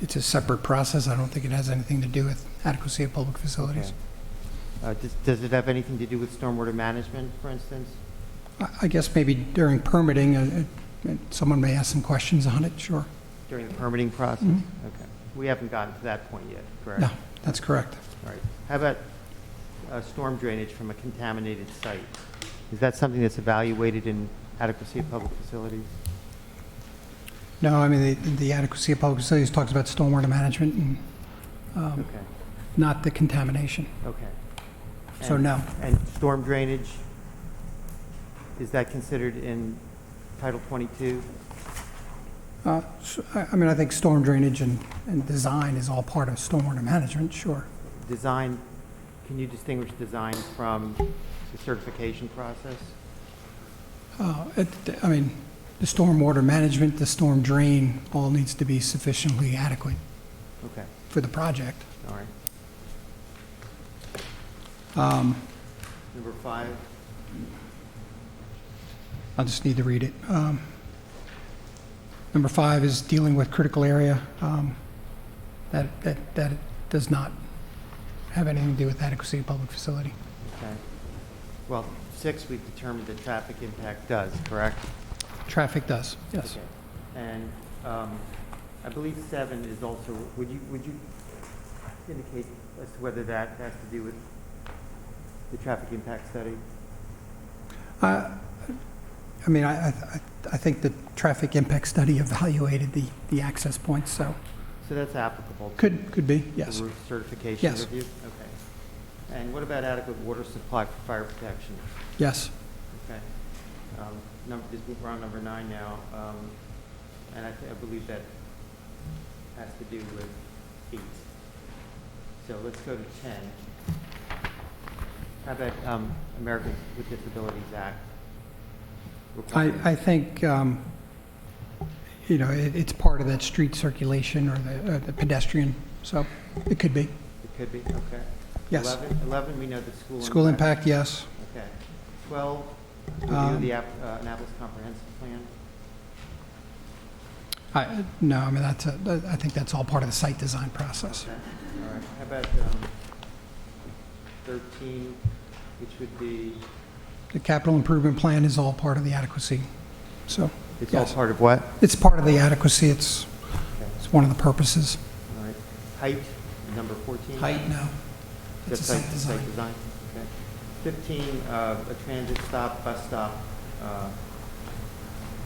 It's a separate process. I don't think it has anything to do with adequacy of public facilities. Does it have anything to do with stormwater management, for instance? I guess maybe during permitting, someone may ask some questions on it, sure. During the permitting process? Okay. We haven't gotten to that point yet, correct? No, that's correct. All right. How about storm drainage from a contaminated site? Is that something that's evaluated in adequacy of public facilities? No, I mean, the adequacy of public facilities talks about stormwater management and Okay, not the contamination. okay. So no. And storm drainage, is that considered in Title 22? I mean, I think storm drainage and design is all part of stormwater management, sure. Design, can you distinguish design from the certification process? I mean, the stormwater management, the storm drain, all needs to be sufficiently adequate Okay, for the project. all right. Number 5, I'll just need to read it. Number 5 is dealing with critical area. That does not have anything to do with adequacy of public facility. Okay. Well, 6, we've determined that traffic impact does, correct? Traffic does, yes. Okay. And I believe 7 is also, would you indicate as to whether that has to do with the traffic impact study? I mean, I think the traffic impact study evaluated the access points, so So that's applicable to could be, yes. the roof certification Yes. review? Okay. And what about adequate water supply for fire protection? Yes. Okay. We're on number 9 now, and I believe that has to do with 8. So let's go to 10. How about Americans with Disabilities Act? I think, it's part of that street circulation or the pedestrian, so it could be. It could be, okay. Yes. 11, we know the school. School impact, yes. Okay. 12, review the Annapolis Comprehensive Plan. No, I mean, I think that's all part of the site design process. Okay. All right. How about 13, which would be, The capital improvement plan is all part of the adequacy, so, it's Yes. all part of what? it's part of the adequacy, it's Okay. one of the purposes. All right. Height, number 14? Height, no. It's a Just site design. Site design, okay. 15, a transit stop, bus stop,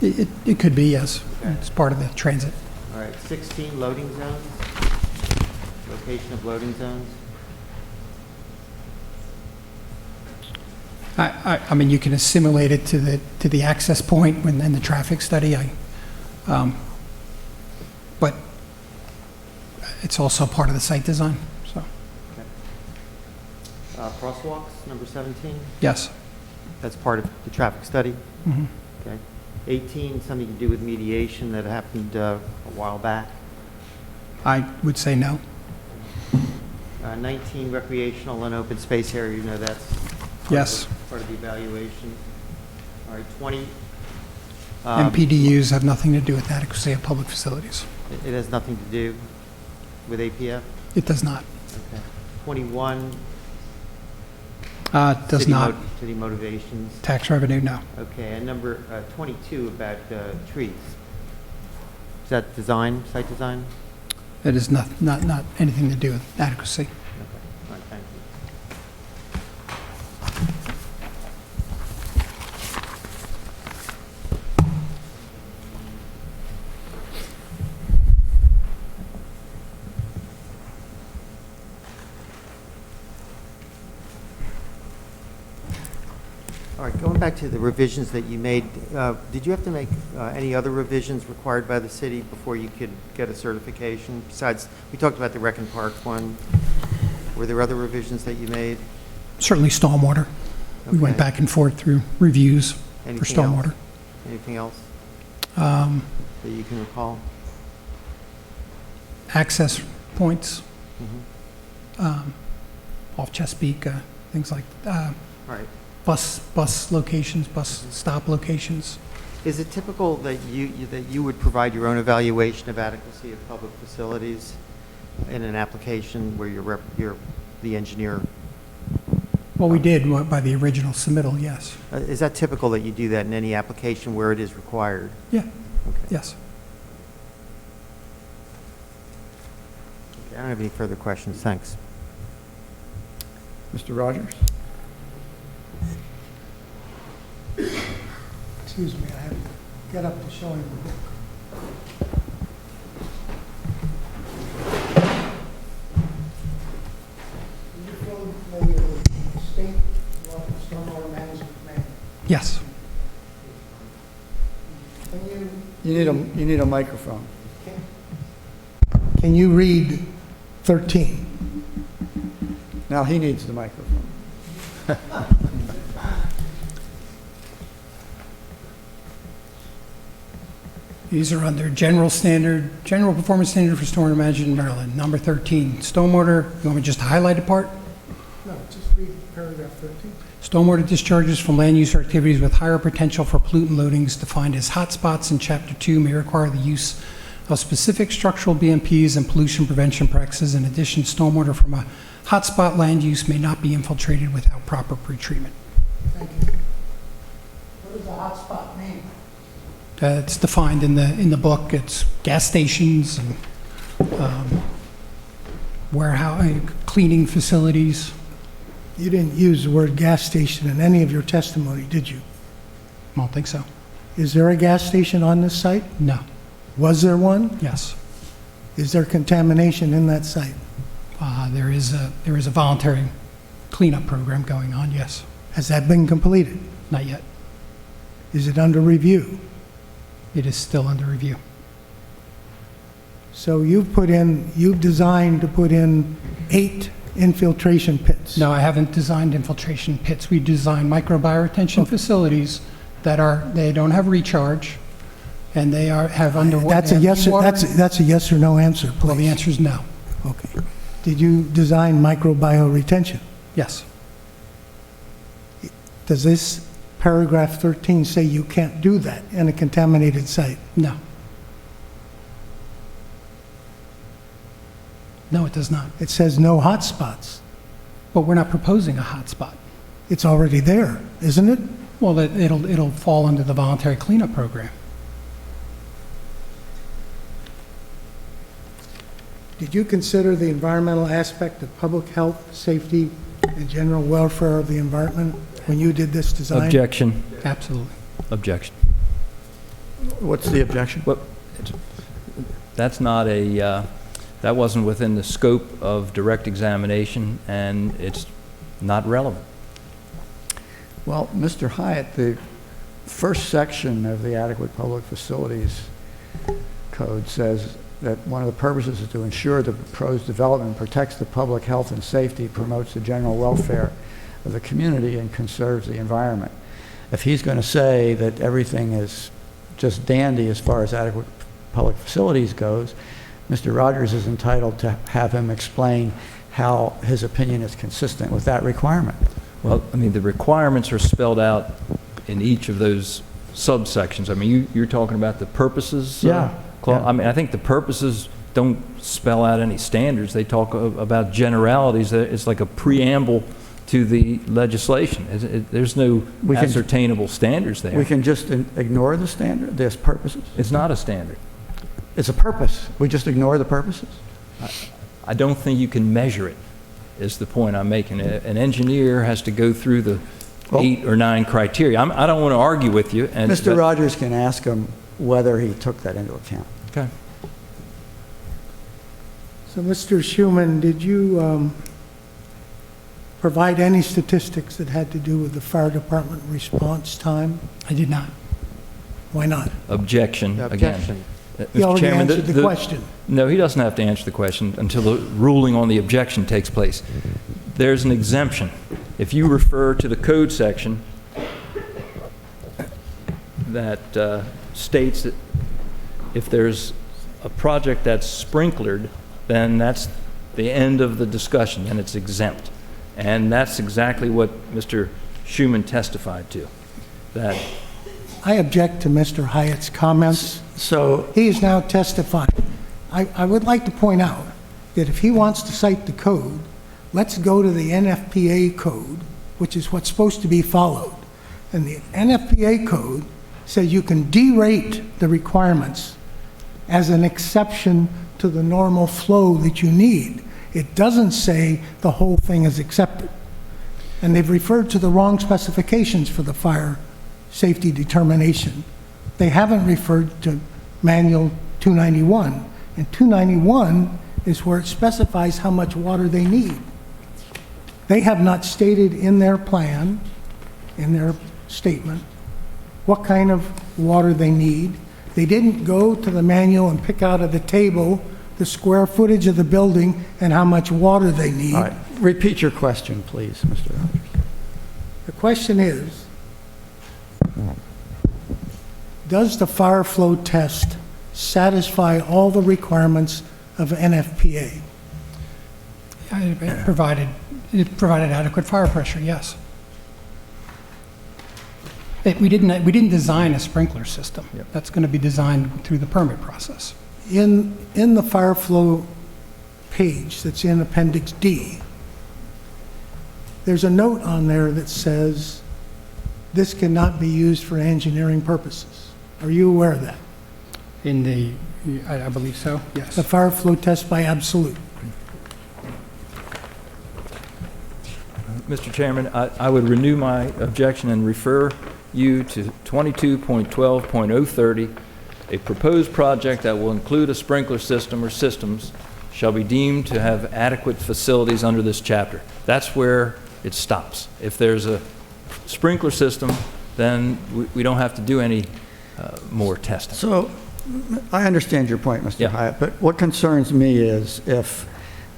It could be, yes. Okay. It's part of the transit. all right. 16, loading zones, location of loading zones. I mean, you can assimilate it to the access point when, in the traffic study, but it's also part of the site design, so, Crosswalks, number 17, yes. that's part of the traffic study. Mhm. Okay. 18, something to do with mediation that happened a while back. I would say no. 19, recreational and open space area, you know that's Yes. part of the evaluation. All right, 20. MPDUs have nothing to do with adequacy of public facilities. It has nothing to do with APF? It does not. Okay. 21. Does city not. City motivations. Tax revenue, no. Okay, and number 22 about trees. Is that design, site design? It is not anything to do with adequacy. Okay, all right, thank you. All right, going back to the revisions that you made, did you have to make any other revisions required by the city before you could get a certification? Besides, we talked about the Rec and Park one. Were there other revisions that you made? Certainly stormwater. We went Okay. back and forth through reviews for Anything else? stormwater. Anything else Um, that you can recall? Access points Mhm. off Chesapeake, things like All right. bus locations, bus stop locations. Is it typical that you would provide your own evaluation of adequacy of public facilities in an application where you're the engineer? Well, we did by the original submittal, yes. Is that typical that you do that in any application where it is required? Yeah, Okay. yes. Okay, I don't have any further questions. Thanks. Mr. Rogers? Excuse me, I have to get up to show him the book. Are you familiar with the state stormwater management manual? Yes. Can You need a microphone. can you read 13? Now he needs the microphone. These are under general performance standard for stormwater management in Maryland. Number 13, stormwater, you want me just to highlight a part? No, just read paragraph 13. Stormwater discharges from land use or activities with higher potential for pollutant loadings defined as hotspots in Chapter 2 may require the use of specific structural BMPs and pollution prevention practices. In addition, stormwater from a hotspot land use may not be infiltrated without proper pretreatment. Thank you. What does a hotspot mean? It's defined in the book. It's gas stations and warehouse, cleaning facilities. You didn't use the word gas station in any of your testimony, did you? I don't think so. Is there a gas station on this site? No. Was there one? Yes. Is there contamination in that site? There is a voluntary cleanup program going on. Yes. Has that been completed? Not yet. Is it under review? It is still under review. So you've designed to put in 8 infiltration pits? No, I haven't designed infiltration pits. We designed microbioretention facilities they don't have recharge, and they have underwater. That's a yes or no answer, please. Well, the answer is no. Okay. Did you design microbioretention? Yes. Does this paragraph 13 say you can't do that in a contaminated site? No. No, it does not. It says no hotspots. But we're not proposing a hotspot. It's already there, isn't it? Well, it'll fall under the voluntary cleanup program. Did you consider the environmental aspect of public health, safety, and general welfare of the environment when you did this design? Objection. Absolutely. Objection. What's the objection? Well, that's not that wasn't within the scope of direct examination, and it's not relevant. Well, Mr. Hyatt, the first section of the Adequate Public Facilities Code says that one of the purposes is to ensure the proposed development protects the public health and safety, promotes the general welfare of the community, and conserves the environment. If he's going to say that everything is just dandy as far as adequate public facilities goes, Mr. Rogers is entitled to have him explain how his opinion is consistent with that requirement. Well, I mean, the requirements are spelled out in each of those subsections. I mean, you're talking about the purposes? Yeah. Yeah. I mean, I think the purposes don't spell out any standards. They talk about generalities. It's like a preamble to the legislation. There's no ascertainable standards there. We can just ignore the standard, this purposes? It's not a standard. It's a purpose. We just ignore the purposes? I don't think you can measure it, is the point I'm making. An engineer has to go through the 8 or 9 criteria. I don't want to argue with you. Mr. Rogers can ask him whether he took that into account. Okay. So, Mr. Schuman, did you provide any statistics that had to do with the fire department response time? I did not. Why not? Objection, again. He Mr. already Chairman, answered the question. No, he doesn't have to answer the question until the ruling on the objection takes place. There's an exemption. If you refer to the code section that states that if there's a project that's sprinklered, then that's the end of the discussion, and it's exempt. And that's exactly what Mr. Schuman testified to, that I object to Mr. Hyatt's comments. So, He is now testifying. I would like to point out that if he wants to cite the code, let's go to the NFPA code, which is what's supposed to be followed. And the NFPA code says you can derate the requirements as an exception to the normal flow that you need. It doesn't say the whole thing is accepted. And they've referred to the wrong specifications for the fire safety determination. They haven't referred to Manual 291. And 291 is where it specifies how much water they need. They have not stated in their plan, in their statement, what kind of water they need. They didn't go to the manual and pick out of the table the square footage of the building and how much water they need. all right, repeat your question, please, Mr. Rogers. The question is, does the fire flow test satisfy all the requirements of NFPA? It provided adequate fire pressure, yes. We didn't design a sprinkler system. Yep. That's going to be designed through the permit process. In the fire flow page that's in Appendix D, there's a note on there that says this cannot be used for engineering purposes. Are you aware of that? In the, I believe so, yes. The fire flow test by Absolute. Mr. Chairman, I would renew my objection and refer you to 22.12.030. A proposed project that will include a sprinkler system or systems shall be deemed to have adequate facilities under this chapter. That's where it stops. If there's a sprinkler system, then we don't have to do any more testing. So I understand your point, Mr. Yeah. Hyatt, but what concerns me is if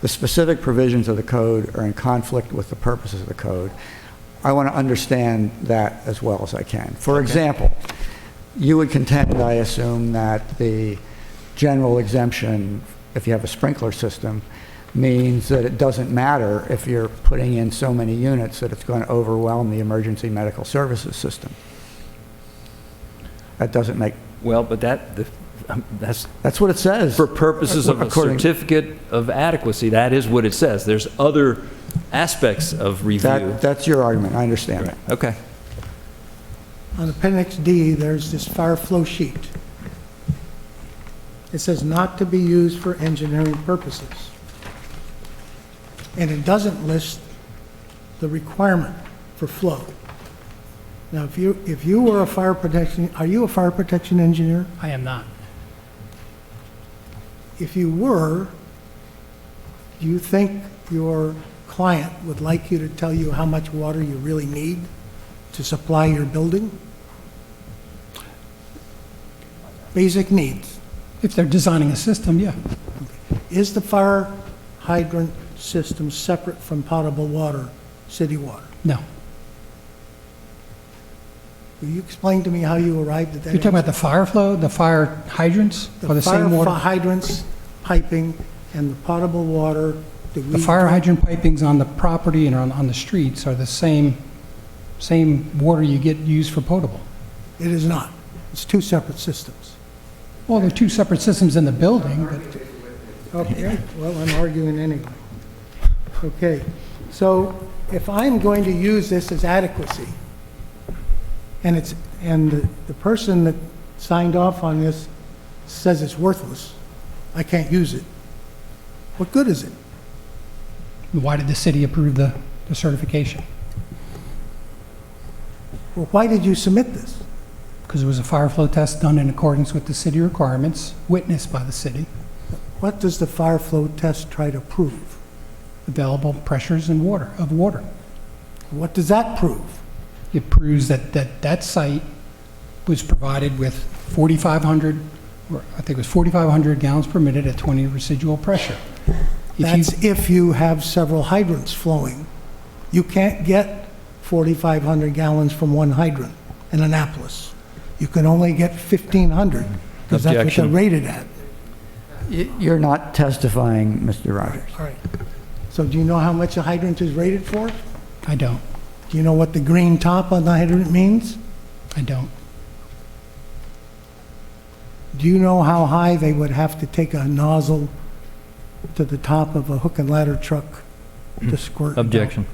the specific provisions of the code are in conflict with the purposes of the code, I want to understand that as well as I can. For example, you would contend, I assume, that the general exemption, if you have a sprinkler system, means that it doesn't matter if you're putting in so many units that it's going to overwhelm the emergency medical services system. That doesn't make, Well, but that's that's what it says. for purposes of a According- certificate of adequacy. That is what it says. There's other aspects of review. That's your argument, I understand that. Okay. On Appendix D, there's this fire flow sheet. It says not to be used for engineering purposes. And it doesn't list the requirement for flow. Now, if you were a fire protection, are you a fire protection engineer? I am not. If you were, do you think your client would like you to tell you how much water you really need to supply your building? Basic needs. If they're designing a system, yeah. Is the fire hydrant system separate from potable water, city water? No. Will you explain to me how you arrived at that? You're talking about the fire flow, the fire hydrants, or the same fire water? hydrants, piping, and the potable water that we... The fire hydrant pipings on the property and on the streets are the same water you get used for potable. It is not. It's two separate systems. Well, they're two separate systems in the building, but Okay, well, I'm arguing anyway. Okay, so if I'm going to use this as adequacy, and the person that signed off on this says it's worthless, I can't use it, what good is it? why did the city approve the certification? Well, why did you submit this? Because it was a fire flow test done in accordance with the city requirements, witnessed by the city, What does the fire flow test try to prove? available pressures and water. What does that prove? It proves that site was provided with 4,500, or I think it was 4,500 gallons per minute at 20 residual pressure. That's if you have several hydrants flowing. You can't get 4,500 gallons from one hydrant in Annapolis. You can only get 1,500, because that's what they're Objection. rated at. You're not testifying, Mr. Rogers. All right. So do you know how much a hydrant is rated for? I don't. Do you know what the green top on the hydrant means? I don't. Do you know how high they would have to take a nozzle to the top of a hook and ladder truck to squirt? Objection.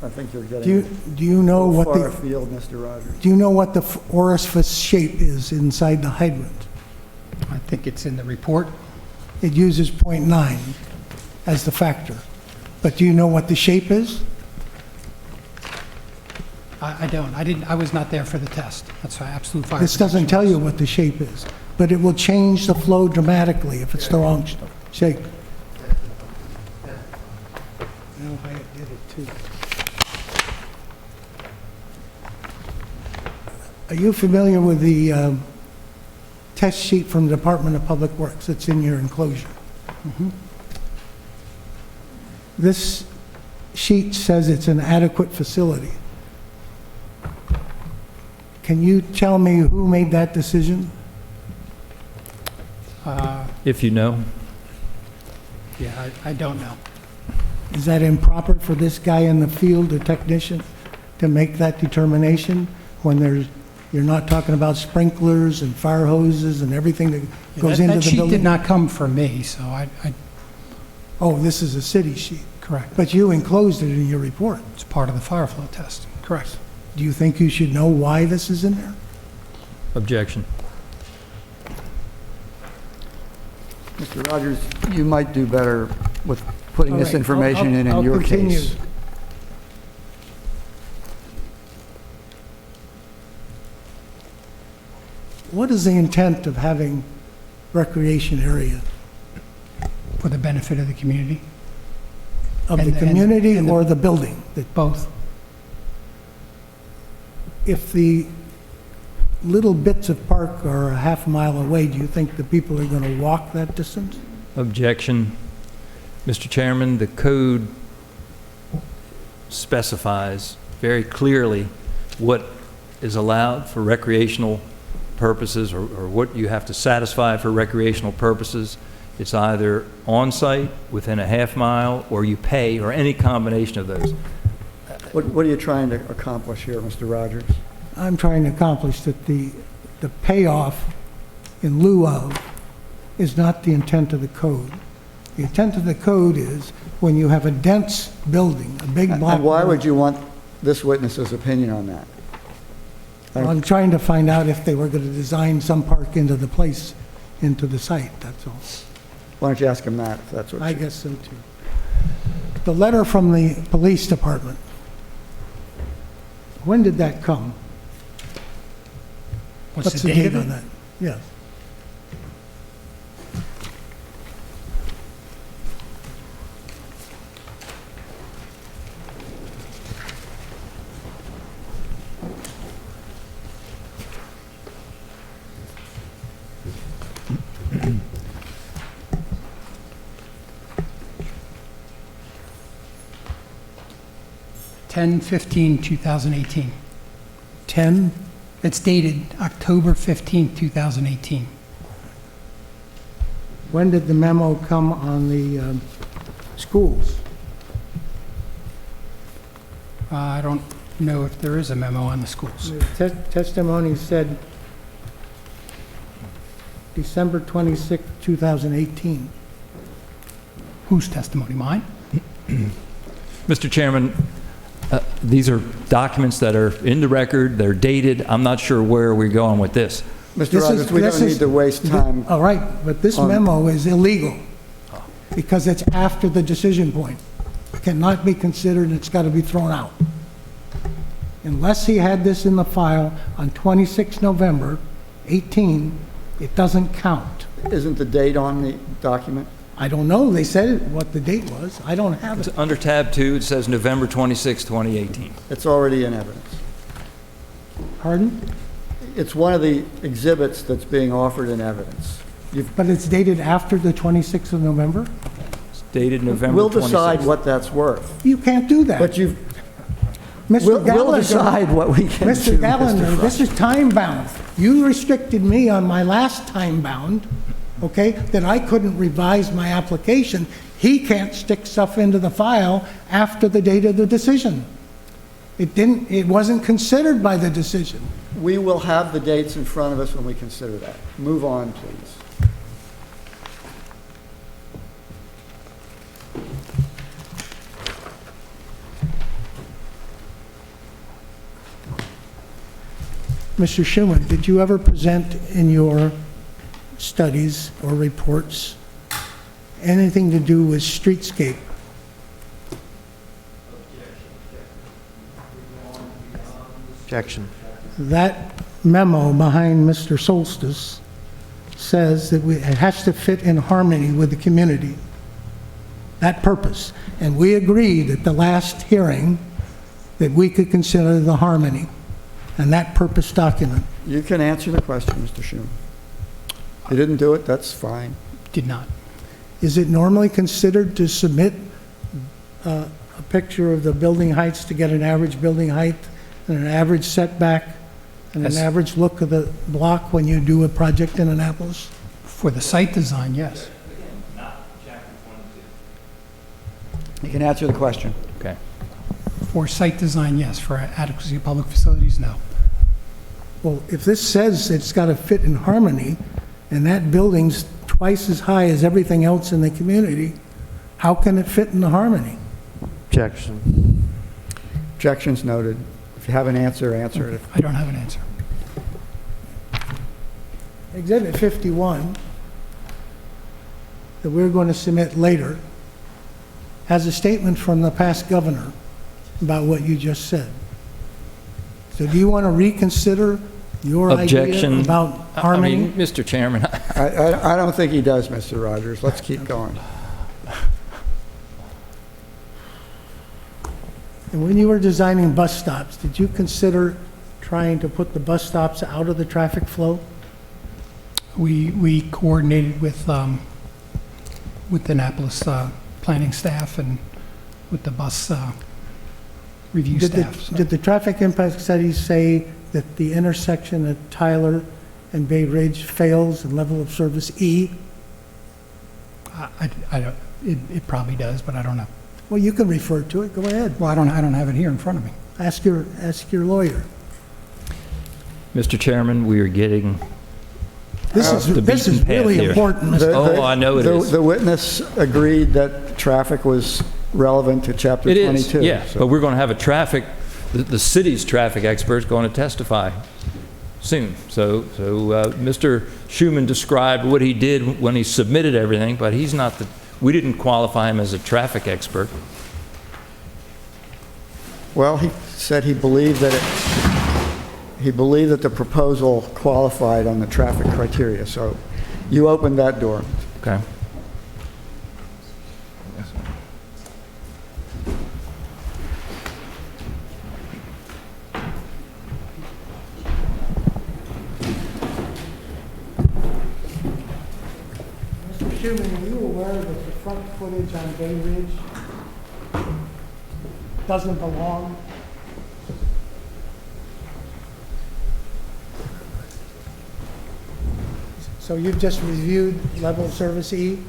I think you're Do you know what far the, afield, Mr. Rogers. do you know what the orifice shape is inside the hydrant? I think it's in the report. It uses .9 as the factor. But do you know what the shape is? I don't. I was not there for the test. That's why absolute fire. This doesn't protection tell was. you what the shape is, but it will change the flow dramatically if it's the wrong shape. Now I did it too. Are you familiar with the test sheet from the Department of Public Works that's in your enclosure? This sheet says it's an adequate facility. Can you tell me who made that decision? If you know. Yeah, I don't know. Is that improper for this guy in the field, the technician, to make that determination when you're not talking about sprinklers and fire hoses and everything that goes into That the sheet did building? not come from me, so Oh, this is a city sheet, Correct. but you enclosed it in your report. It's part of the fire flow test. Correct. Do you think you should know why this is in there? Objection. Mr. Rogers, you might do better with putting All this right, information in I'll your continue. case. What is the intent of having recreation area? For the benefit of the community, Of the And- community and the- or the building? both. If the little bits of park are a half mile away, do you think the people are going to walk that distance? Objection. Mr. Chairman, the code specifies very clearly what is allowed for recreational purposes or what you have to satisfy for recreational purposes. It's either on-site, within a half mile, or you pay, or any combination of those. What are you trying to accomplish here, Mr. Rogers? I'm trying to accomplish that the payoff in lieu of is not the intent of the code. The intent of the code is when you have a dense building, a big block. And why would you want this witness's opinion on that? I'm trying to find out if they were going to design some park into the place, into the site, that's all. Why don't you ask him that, if that's what I you... guess so too. The letter from the police department, when did that come? What's the date of on it? that? Yes. Ten 2018 10? It's dated October 15, 2018. When did the memo come on the schools? I don't know if there is a memo on the schools. The testimony said December 26, 2018. Whose testimony? Mine? Mr. Chairman, these are documents that are in the record, they're dated. I'm not sure where we're going with this. Mr. Rogers, we don't need to waste time. All right, but this on- memo is illegal because it's after the decision point. It cannot be considered, it's got to be thrown out. Unless he had this in the file on 26 November 18, it doesn't count. Isn't the date on the document? I don't know, they said what the date was, I don't have It's it. under tab 2, it says November 26, 2018. It's already in evidence. Pardon? It's one of the exhibits that's being offered in evidence. But it's dated after the 26th of November? It's dated November We'll 26. decide what that's worth. You can't do that. But you've, Mr. we'll Gallagher- decide what we can do, Mr. Mr. Gallagher, this Fry. is time-bound. You restricted me on my last time-bound, okay, that I couldn't revise my application. He can't stick stuff into the file after the date of the decision. It wasn't considered by the decision. We will have the dates in front of us when we consider that. Move on, please. Mr. Schuman, did you ever present in your studies or reports anything to do with streetscape? Objection. That memo behind Mr. Solstice says that it has to fit in harmony with the community, that purpose. And we agreed at the last hearing that we could consider the harmony and that purpose document. You can answer the question, Mr. Schuman. You didn't do it, that's fine. Did not. Is it normally considered to submit a picture of the building heights to get an average building height and an average setback and an Yes. average look of the block when you do a project in Annapolis? For the site design, yes. You can answer the question. Okay. For site design, yes. For adequacy of public facilities, no. Well, if this says it's got to fit in harmony, and that building's twice as high as everything else in the community, How can it fit in the Harmony? Objection. Objections noted. If you have an answer, answer it. I don't have an answer. Exhibit 51, that we're going to submit later, has a statement from the past governor about what you just said. So do you want to reconsider your idea Objection. about I Harmony? mean, Mr. Chairman, I don't think he does, Mr. Rogers. Let's keep going. And when you were designing bus stops, did you consider trying to put the bus stops out of the traffic flow? We coordinated with the Annapolis planning staff and with the bus review Did the, staff. So did the traffic impact studies say that the intersection at Tyler and Bay Ridge fails in level of service E? I don't, it probably does, but I don't know. Well, you can refer to it, go ahead. Well, I don't have it here in front of me. Ask your lawyer. Mr. Chairman, we are getting, This the is beaten path really here. important, The- Mr. Oh, I know it is. The witness agreed that traffic was relevant to Chapter it 22. is, yeah, so- but we're going to have a traffic, the city's traffic expert's going to testify soon. So Mr. Schuman described what he did when he submitted everything, but he's not we didn't qualify him as a traffic expert. Well, he said he believed that the proposal qualified on the traffic criteria, so you opened that door. Okay. Mr. Schuman, are you aware that the front footage on Bay Ridge doesn't belong? So you've just reviewed level of service E?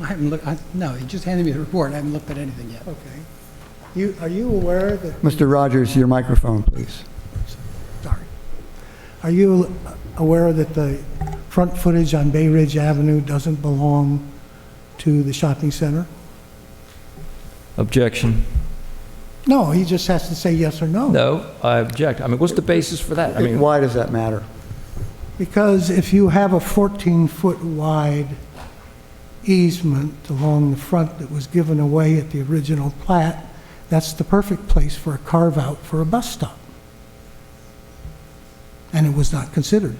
I haven't looked, no, he just handed me the report. I haven't looked at anything yet. Okay. Are you aware that, Mr. Rogers, your microphone, please. sorry, are you aware that the front footage on Bay Ridge Avenue doesn't belong to the shopping center? Objection. No, he just has to say yes or no. No, I object. I mean, what's the basis for that? I mean, Why does that matter? Because if you have a 14-foot wide easement along the front that was given away at the original plat, that's the perfect place for a carve-out for a bus stop. And it was not considered.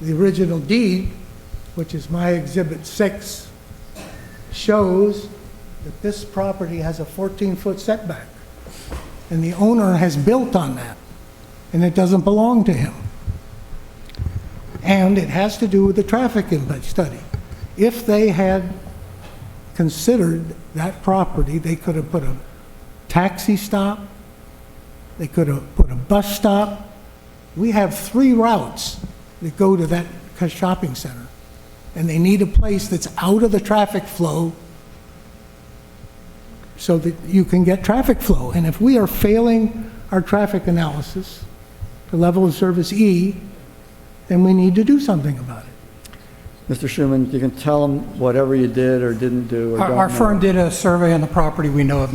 The original deed, which is my Exhibit 6, shows that this property has a 14-foot setback. And the owner has built on that, and it doesn't belong to him. And it has to do with the traffic impact study. If they had considered that property, they could have put a taxi stop, they could have put a bus stop. We have 3 routes that go to that shopping center, and they need a place that's out of the traffic flow so that you can get traffic flow. And if we are failing our traffic analysis to level of service E, then we need to do something about it. Mr. Schuman, you can tell them whatever you did or didn't do or don't Our know. firm did a survey on the property. We know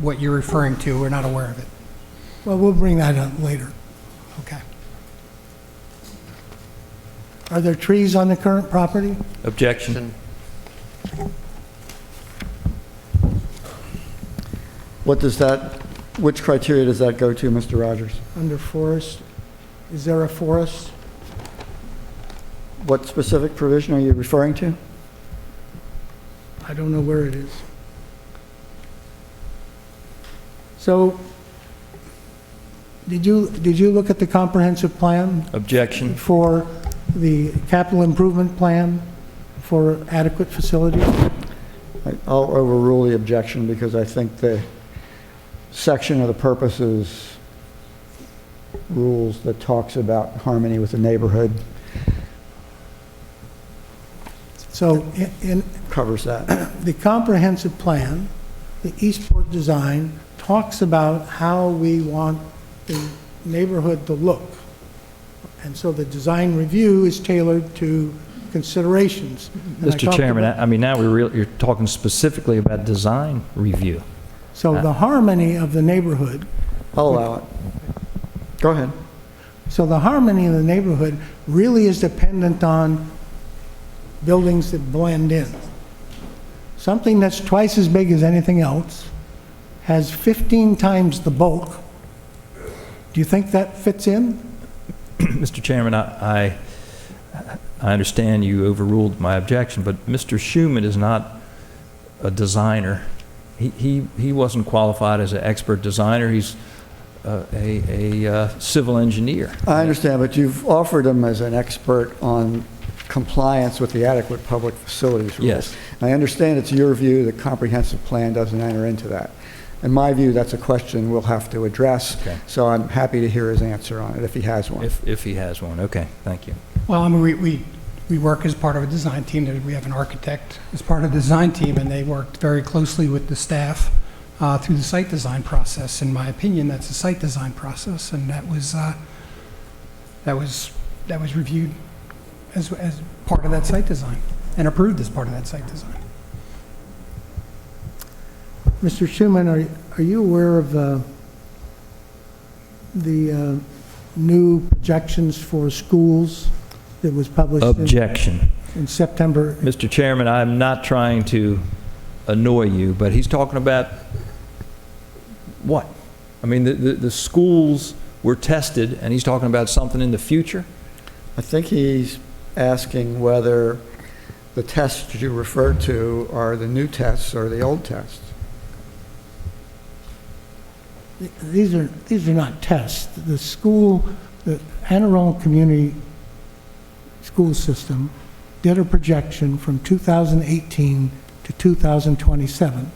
what you're referring to. We're not aware of it. Well, we'll bring that up later. Okay. Are there trees on the current property? objection. Which criteria does that go to, Mr. Rogers? Under forest? Is there a forest? What specific provision are you referring to? I don't know where it is. So, did you look at the comprehensive plan Objection. for the capital improvement plan for adequate facilities? I'll overrule the objection because I think the section of the purposes rules that talks about harmony with the neighborhood So, in covers that. the comprehensive plan, the Eastport design talks about how we want the neighborhood to look. And so the design review is tailored to considerations. And I Mr. talked Chairman, about- I mean, now you're talking specifically about design review. So the harmony of the neighborhood, I'll allow it. Go ahead. so the harmony of the neighborhood really is dependent on buildings that blend in. Something that's twice as big as anything else has 15 times the bulk. Do you think that fits in? Mr. Chairman, I understand you overruled my objection, but Mr. Schuman is not a designer. He wasn't qualified as an expert designer. He's a civil engineer. I understand, but you've offered him as an expert on compliance with the adequate public facilities rules. Yes. I understand it's your view that comprehensive plan doesn't enter into that. In my view, that's a question we'll have to address, Okay. so I'm happy to hear his answer on it if he has one. If he has one, okay, thank you. Well, I mean, we work as part of a design team. We have an architect as part of the design team, and they worked very closely with the staff through the site design process. In my opinion, that's a site design process, and that was reviewed as part of that site design and approved as part of that site design. Mr. Schuman, are you aware of the new projections for schools that was published Objection. in September? Mr. Chairman, I'm not trying to annoy you, but he's talking about what? I mean, the schools were tested, and he's talking about something in the future? I think he's asking whether the tests you referred to are the new tests or the old tests. These are not tests. The Anne Arundel Community School System did a projection from 2018 to 2027.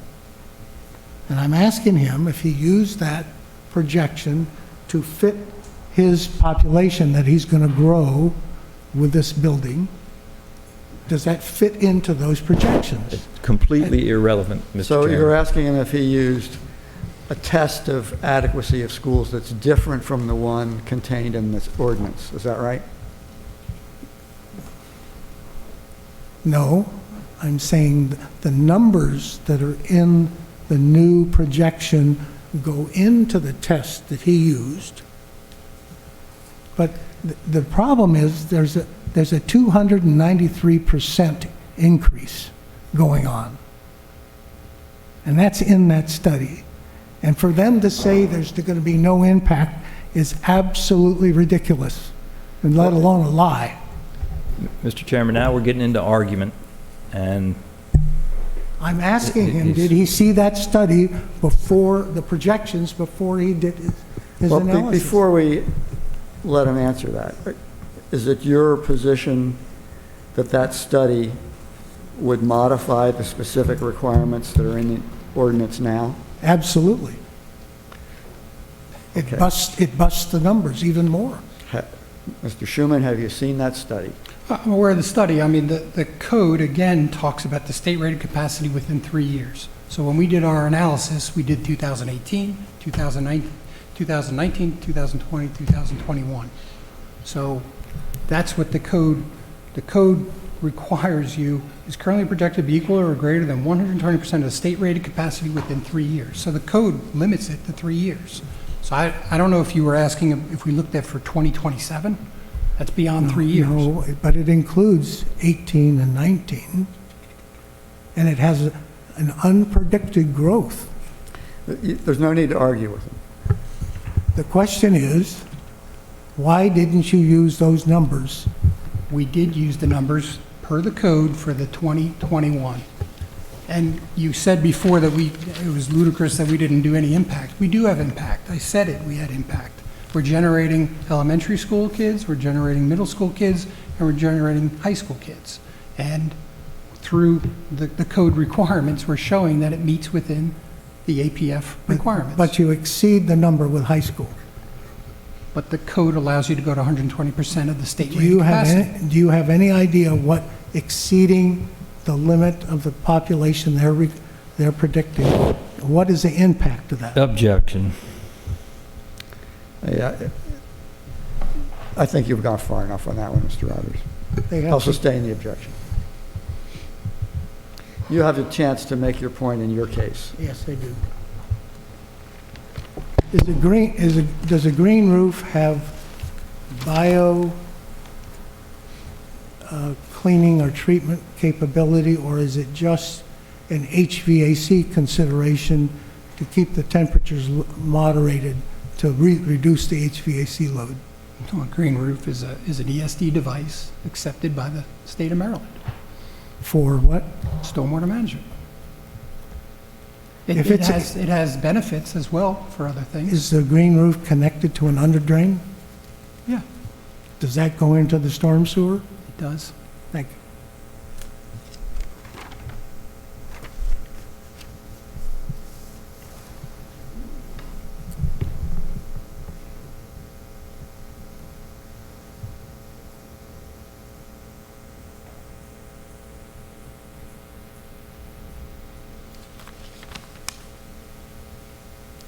And I'm asking him if he used that projection to fit his population that he's going to grow with this building. Does that fit into those projections? It's completely irrelevant, Mr. So Chairman. you're asking him if he used a test of adequacy of schools that's different from the one contained in this ordinance, is that right? No, I'm saying the numbers that are in the new projection go into the test that he used. But the problem is there's a 293% increase going on. And that's in that study. And for them to say there's going to be no impact is absolutely ridiculous, and let alone a lie. Mr. Chairman, now we're getting into argument, and I'm asking him, did he see that study before, the projections, before he did his Well, analysis? before we let him answer that, is it your position that that study would modify the specific requirements that are in the ordinance now? Absolutely. Okay. It busts the numbers even more. Mr. Schuman, have you seen that study? I'm aware of the study. I mean, the code, again, talks about the state-rated capacity within 3 years. So when we did our analysis, we did 2018, 2019, 2020, 2021. So that's what the code requires you, is currently projected to be equal or greater than 120% of the state-rated capacity within 3 years. So the code limits it to 3 years. So I don't know if you were asking if we looked at for 2027. That's beyond 3 years. No, but it includes 18 and 19, and it has an unpredicted growth. There's no need to argue with him. The question is, why didn't you use those numbers? We did use the numbers per the code for the 2021. And you said before that it was ludicrous that we didn't do any impact. We do have impact. I said it, we had impact. We're generating elementary school kids, we're generating middle school kids, and we're generating high school kids. And through the code requirements, we're showing that it meets within the APF requirements. But you exceed the number with high school. But the code allows you to go to 120% of the state Do rated you have capacity. any, do you have any idea what exceeding the limit of the population they're predicting, what is the impact of that? objection. Yeah, I think you've gone far enough on that one, Mr. Rogers. They I'll have, to- sustain the objection. You have a chance to make your point in your case. yes, they do. Does a green roof have bio cleaning or treatment capability, or is it just an HVAC consideration to keep the temperatures moderated to reduce the HVAC load? A green roof is an ESD device accepted by the state of Maryland, For what? stormwater management. If It it's a- has benefits as well for other things. Is the green roof connected to an under drain? Yeah, Does that go into the storm sewer? it does. Thank you.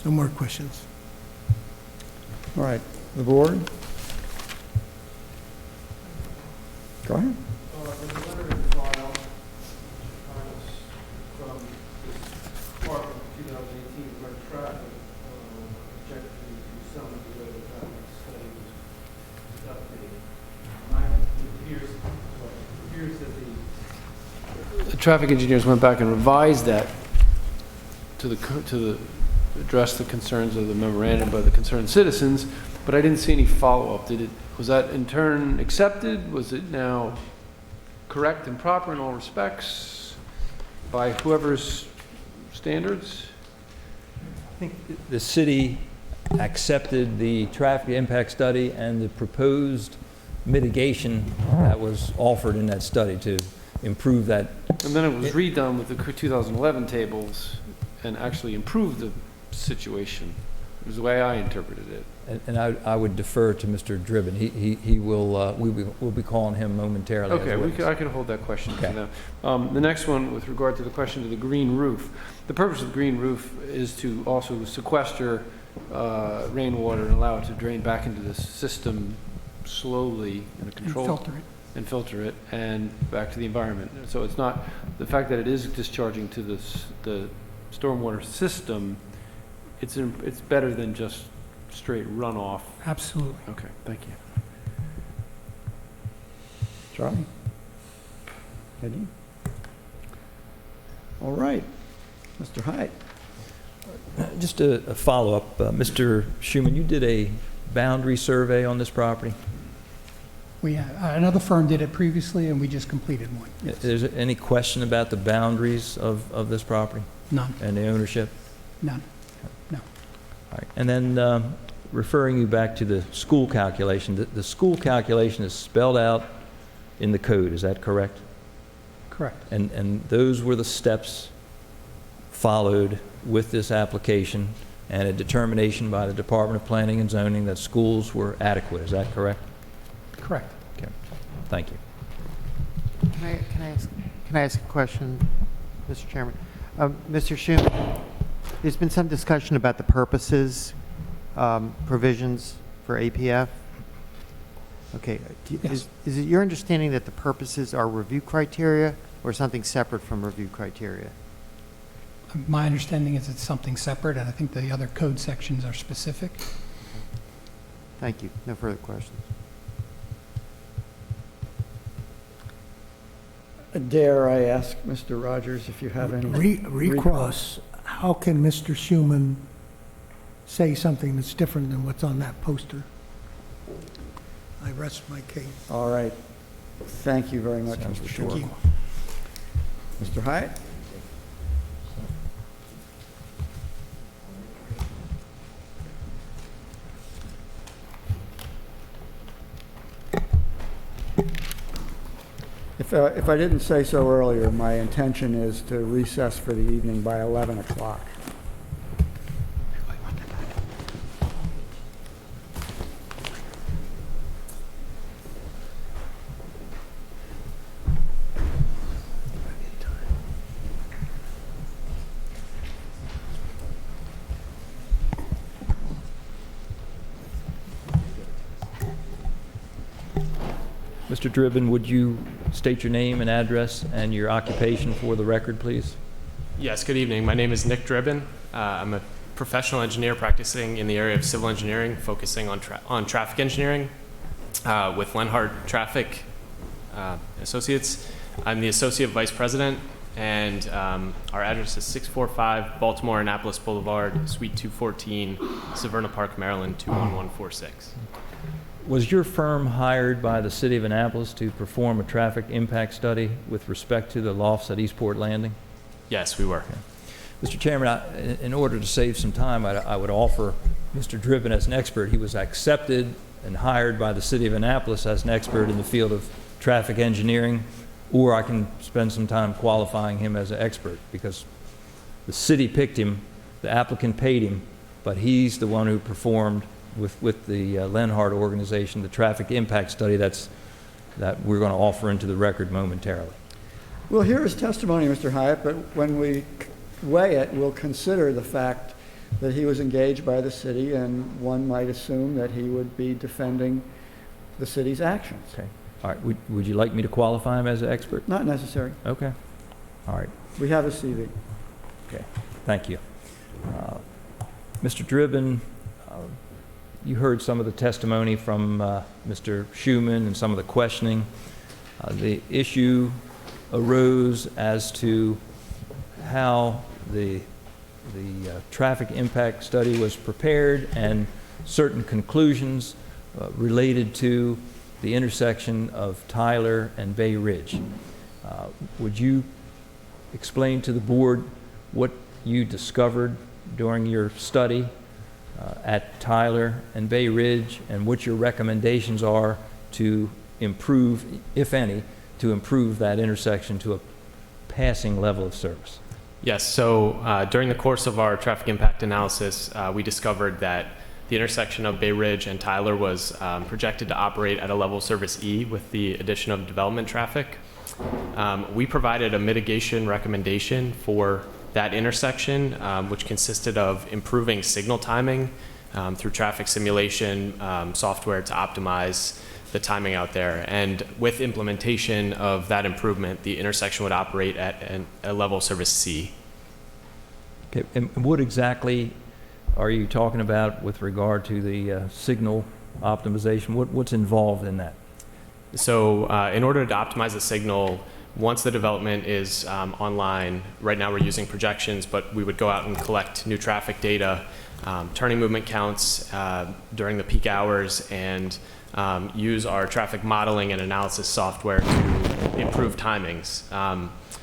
No more questions. All right, the board? Go ahead. There's a letter in the file, from this department of 2018, where traffic objected to some of the way the traffic study was updated. It appears that the traffic engineers went back and revised that to address the concerns of the memorandum by the concerned citizens, but I didn't see any follow-up. Was that in turn accepted? Was it now correct and proper in all respects by whoever's standards? I think the city accepted the traffic impact study and the proposed mitigation that was offered in that study to improve that. And then it was redone with the 2011 tables and actually improved the situation, is the way I interpreted it. And I would defer to Mr. Driven. He will, we'll be calling him momentarily. as Okay, witness. I can hold that question to Okay. them. The next one, with regard to the question of the green roof. The purpose of the green roof is to also sequester rainwater and allow it to drain back into the system slowly in a And controlled filter it. and filter it and back to the environment. So it's not, the fact that it is discharging to the stormwater system, it's better than just straight runoff. Absolutely. Okay, thank you. Charlie? Eddie? All right, Mr. Height. Just a follow-up. Mr. Schuman, you did a boundary survey on this property? Another firm did it previously, and we just completed one. Is there any question about the boundaries of this property None, and the ownership? none. All right. And then referring you back to the school calculation, the school calculation is spelled out in the code, is that correct? Correct. And those were the steps followed with this application and a determination by the Department of Planning and Zoning that schools were adequate, is that correct? Correct. Okay, thank you. Can I ask a question, Mr. Chairman? Mr. Schuman, there's been some discussion about the purposes provisions for APF. Okay. Yes. Is it your understanding that the purposes are review criteria or something separate from review criteria? My understanding is it's something separate, and I think the other code sections are specific. Thank you. No further questions. Dare I ask Mr. Rogers if you have any? Recross, how can Mr. Schuman say something that's different than what's on that poster? I rest my case. All right. Thank you very much, Sounds Mr. short. Shore. Mr. Hyatt? If I didn't say so earlier, my intention is to recess for the evening by 11 o'clock. Mr. Driven, would you state your name and address and your occupation for the record, please? Yes, good evening. My name is Nick Dribbin. I'm a professional engineer practicing in the area of civil engineering, focusing on traffic engineering with Lenhart Traffic Associates. I'm the Associate Vice President, and our address is 645 Baltimore Annapolis Boulevard, Suite 214, Severna Park, Maryland, 21146. Was your firm hired by the City of Annapolis to perform a traffic impact study with respect to the lofts at Eastport Landing? Yes, we were. Mr. Chairman, in order to save some time, I would offer Mr. Driven as an expert. He was accepted and hired by the City of Annapolis as an expert in the field of traffic engineering, or I can spend some time qualifying him as an expert, because the city picked him, the applicant paid him, but he's the one who performed with the Lenhart organization the traffic impact study that we're going to offer into the record momentarily. We'll hear his testimony, Mr. Hyatt, but when we weigh it, we'll consider the fact that he was engaged by the city, and one might assume that he would be defending the city's actions. Okay. All right. Would you like me to qualify him as an expert? Not necessary. Okay. All right. We have a CV. Okay. Thank you. Mr. Driven, you heard some of the testimony from Mr. Schuman and some of the questioning. The issue arose as to how the traffic impact study was prepared and certain conclusions related to the intersection of Tyler and Bay Ridge. Would you explain to the board what you discovered during your study at Tyler and Bay Ridge, and what your recommendations are to improve, if any, to improve that intersection to a passing level of service? Yes, so during the course of our traffic impact analysis, we discovered that the intersection of Bay Ridge and Tyler was projected to operate at a level of service E with the addition of development traffic. We provided a mitigation recommendation for that intersection, which consisted of improving signal timing through traffic simulation software to optimize the timing out there. And with implementation of that improvement, the intersection would operate at a level of service C. Okay. And what exactly are you talking about with regard to the signal optimization? What's involved in that? So in order to optimize the signal, once the development is online, right now we're using projections, but we would go out and collect new traffic data, turning movement counts during the peak hours, and use our traffic modeling and analysis software to improve timings.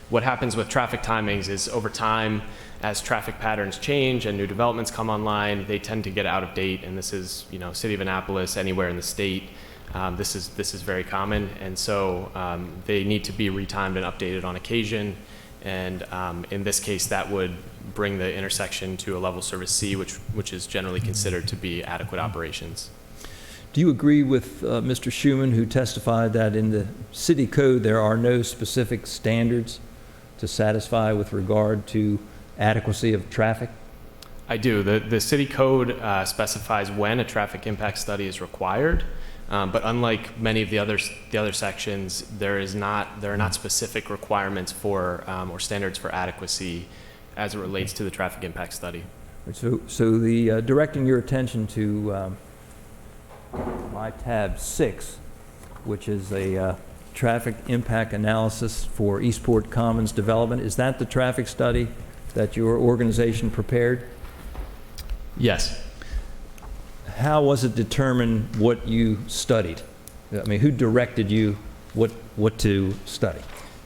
What happens with traffic timings is over time, as traffic patterns change and new developments come online, they tend to get out of date, and this is, City of Annapolis, anywhere in the state. This is very common, and so they need to be retimed and updated on occasion. And in this case, that would bring the intersection to a level service C, which is generally considered to be adequate operations. Do you agree with Mr. Schuman, who testified that in the city code there are no specific standards to satisfy with regard to adequacy of traffic? I do. The city code specifies when a traffic impact study is required, but unlike many of the other sections, there are not specific requirements for or standards for adequacy as it relates to the traffic impact study. So the directing your attention to my tab 6, which is a traffic impact analysis for Eastport Commons development, is that the traffic study that your organization prepared? Yes. How was it determined what you studied? I mean, who directed you what to study?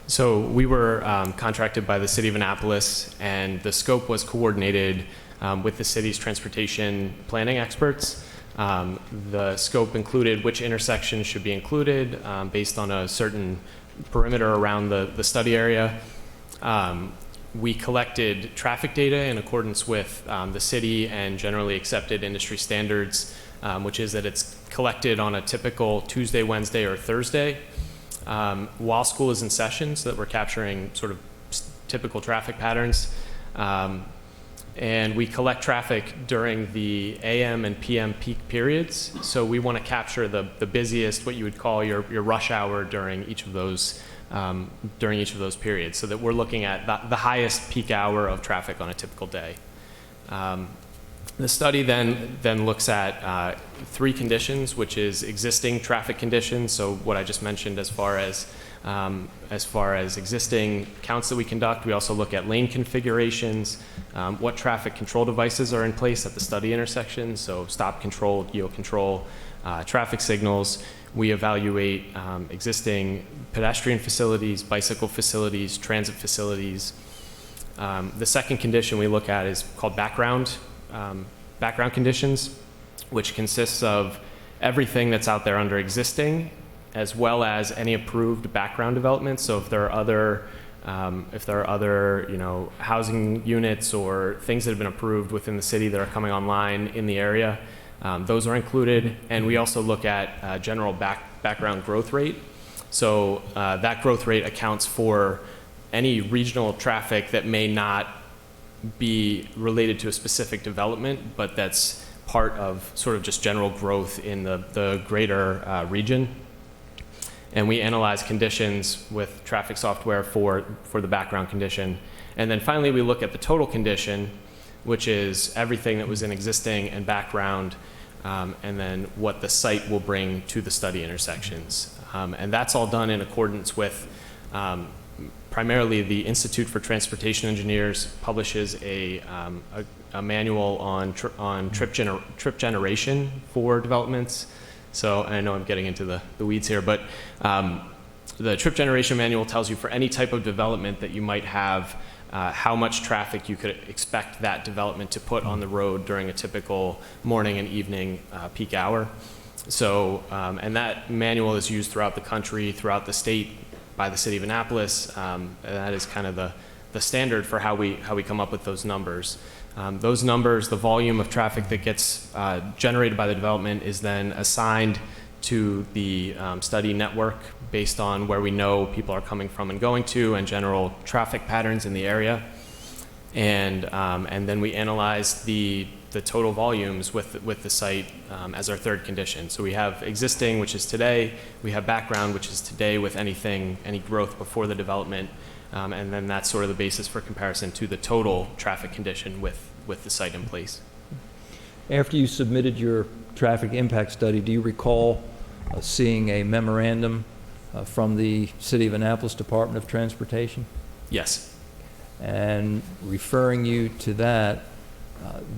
So we were contracted by the City of Annapolis, and the scope was coordinated with the city's transportation planning experts. The scope included which intersections should be included based on a certain perimeter around the study area. We collected traffic data in accordance with the city and generally accepted industry standards, which is that it's collected on a typical Tuesday, Wednesday, or Thursday while school is in session, so that we're capturing sort of typical traffic patterns. And we collect traffic during the AM and PM peak periods. So we want to capture the busiest, what you would call your rush hour during each of those periods, so that we're looking at the highest peak hour of traffic on a typical day. The study then looks at three conditions, which is existing traffic conditions. So what I just mentioned as far as existing counts that we conduct. We also look at lane configurations, what traffic control devices are in place at the study intersections, so stop control, yield control, traffic signals. We evaluate existing pedestrian facilities, bicycle facilities, transit facilities. The second condition we look at is called background conditions, which consists of everything that's out there under existing, as well as any approved background developments. So if there are other, housing units or things that have been approved within the city that are coming online in the area, those are included. And we also look at general background growth rate. So that growth rate accounts for any regional traffic that may not be related to a specific development, but that's part of sort of just general growth in the greater region. And we analyze conditions with traffic software for the background condition. And then finally, we look at the total condition, which is everything that was in existing and background, and then what the site will bring to the study intersections. And that's all done in accordance with primarily the Institute for Transportation Engineers publishes a manual on trip generation for developments. So I know I'm getting into the weeds here, but the trip generation manual tells you for any type of development that you might have, how much traffic you could expect that development to put on the road during a typical morning and evening peak hour. So, and that manual is used throughout the country, throughout the state, by the city of Annapolis, and that is kind of the standard for how we come up with those numbers. Those numbers, the volume of traffic that gets generated by the development is then assigned to the study network based on where we know people are coming from and going to and general traffic patterns in the area. And then we analyze the total volumes with the site as our third condition. So we have existing, which is today. We have background, which is today with any growth before the development. And then that's sort of the basis for comparison to the total traffic condition with the site in place. After you submitted your traffic impact study, do you recall seeing a memorandum from the City of Annapolis Department of Transportation? Yes. And referring you to that,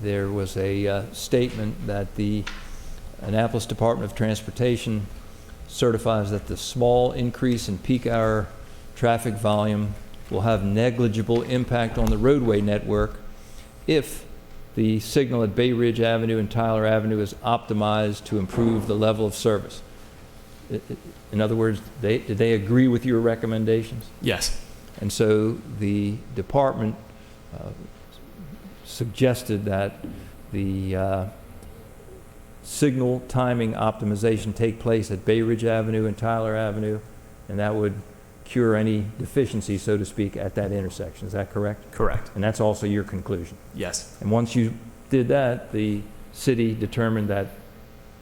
there was a statement that the Annapolis Department of Transportation certifies that the small increase in peak hour traffic volume will have negligible impact on the roadway network if the signal at Bay Ridge Avenue and Tyler Avenue is optimized to improve the level of service. In other words, did they agree with your recommendations? Yes. And so the department suggested that the signal timing optimization take place at Bay Ridge Avenue and Tyler Avenue, and that would cure any deficiency, so to speak, at that intersection. Is that correct? Correct. And that's also your conclusion? Yes. And once you did that, the city determined that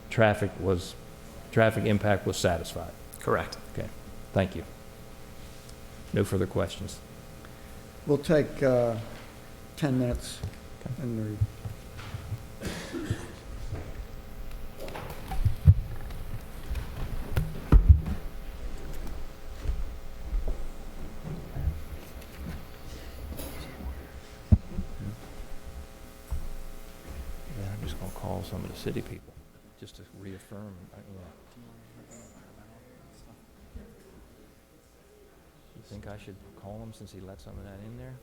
traffic impact was satisfied? Correct. Okay. Thank you. No further questions. We'll take 10 minutes. And I'm just going to call some of the city people just to reaffirm. You think I should call him since he let some of that in there?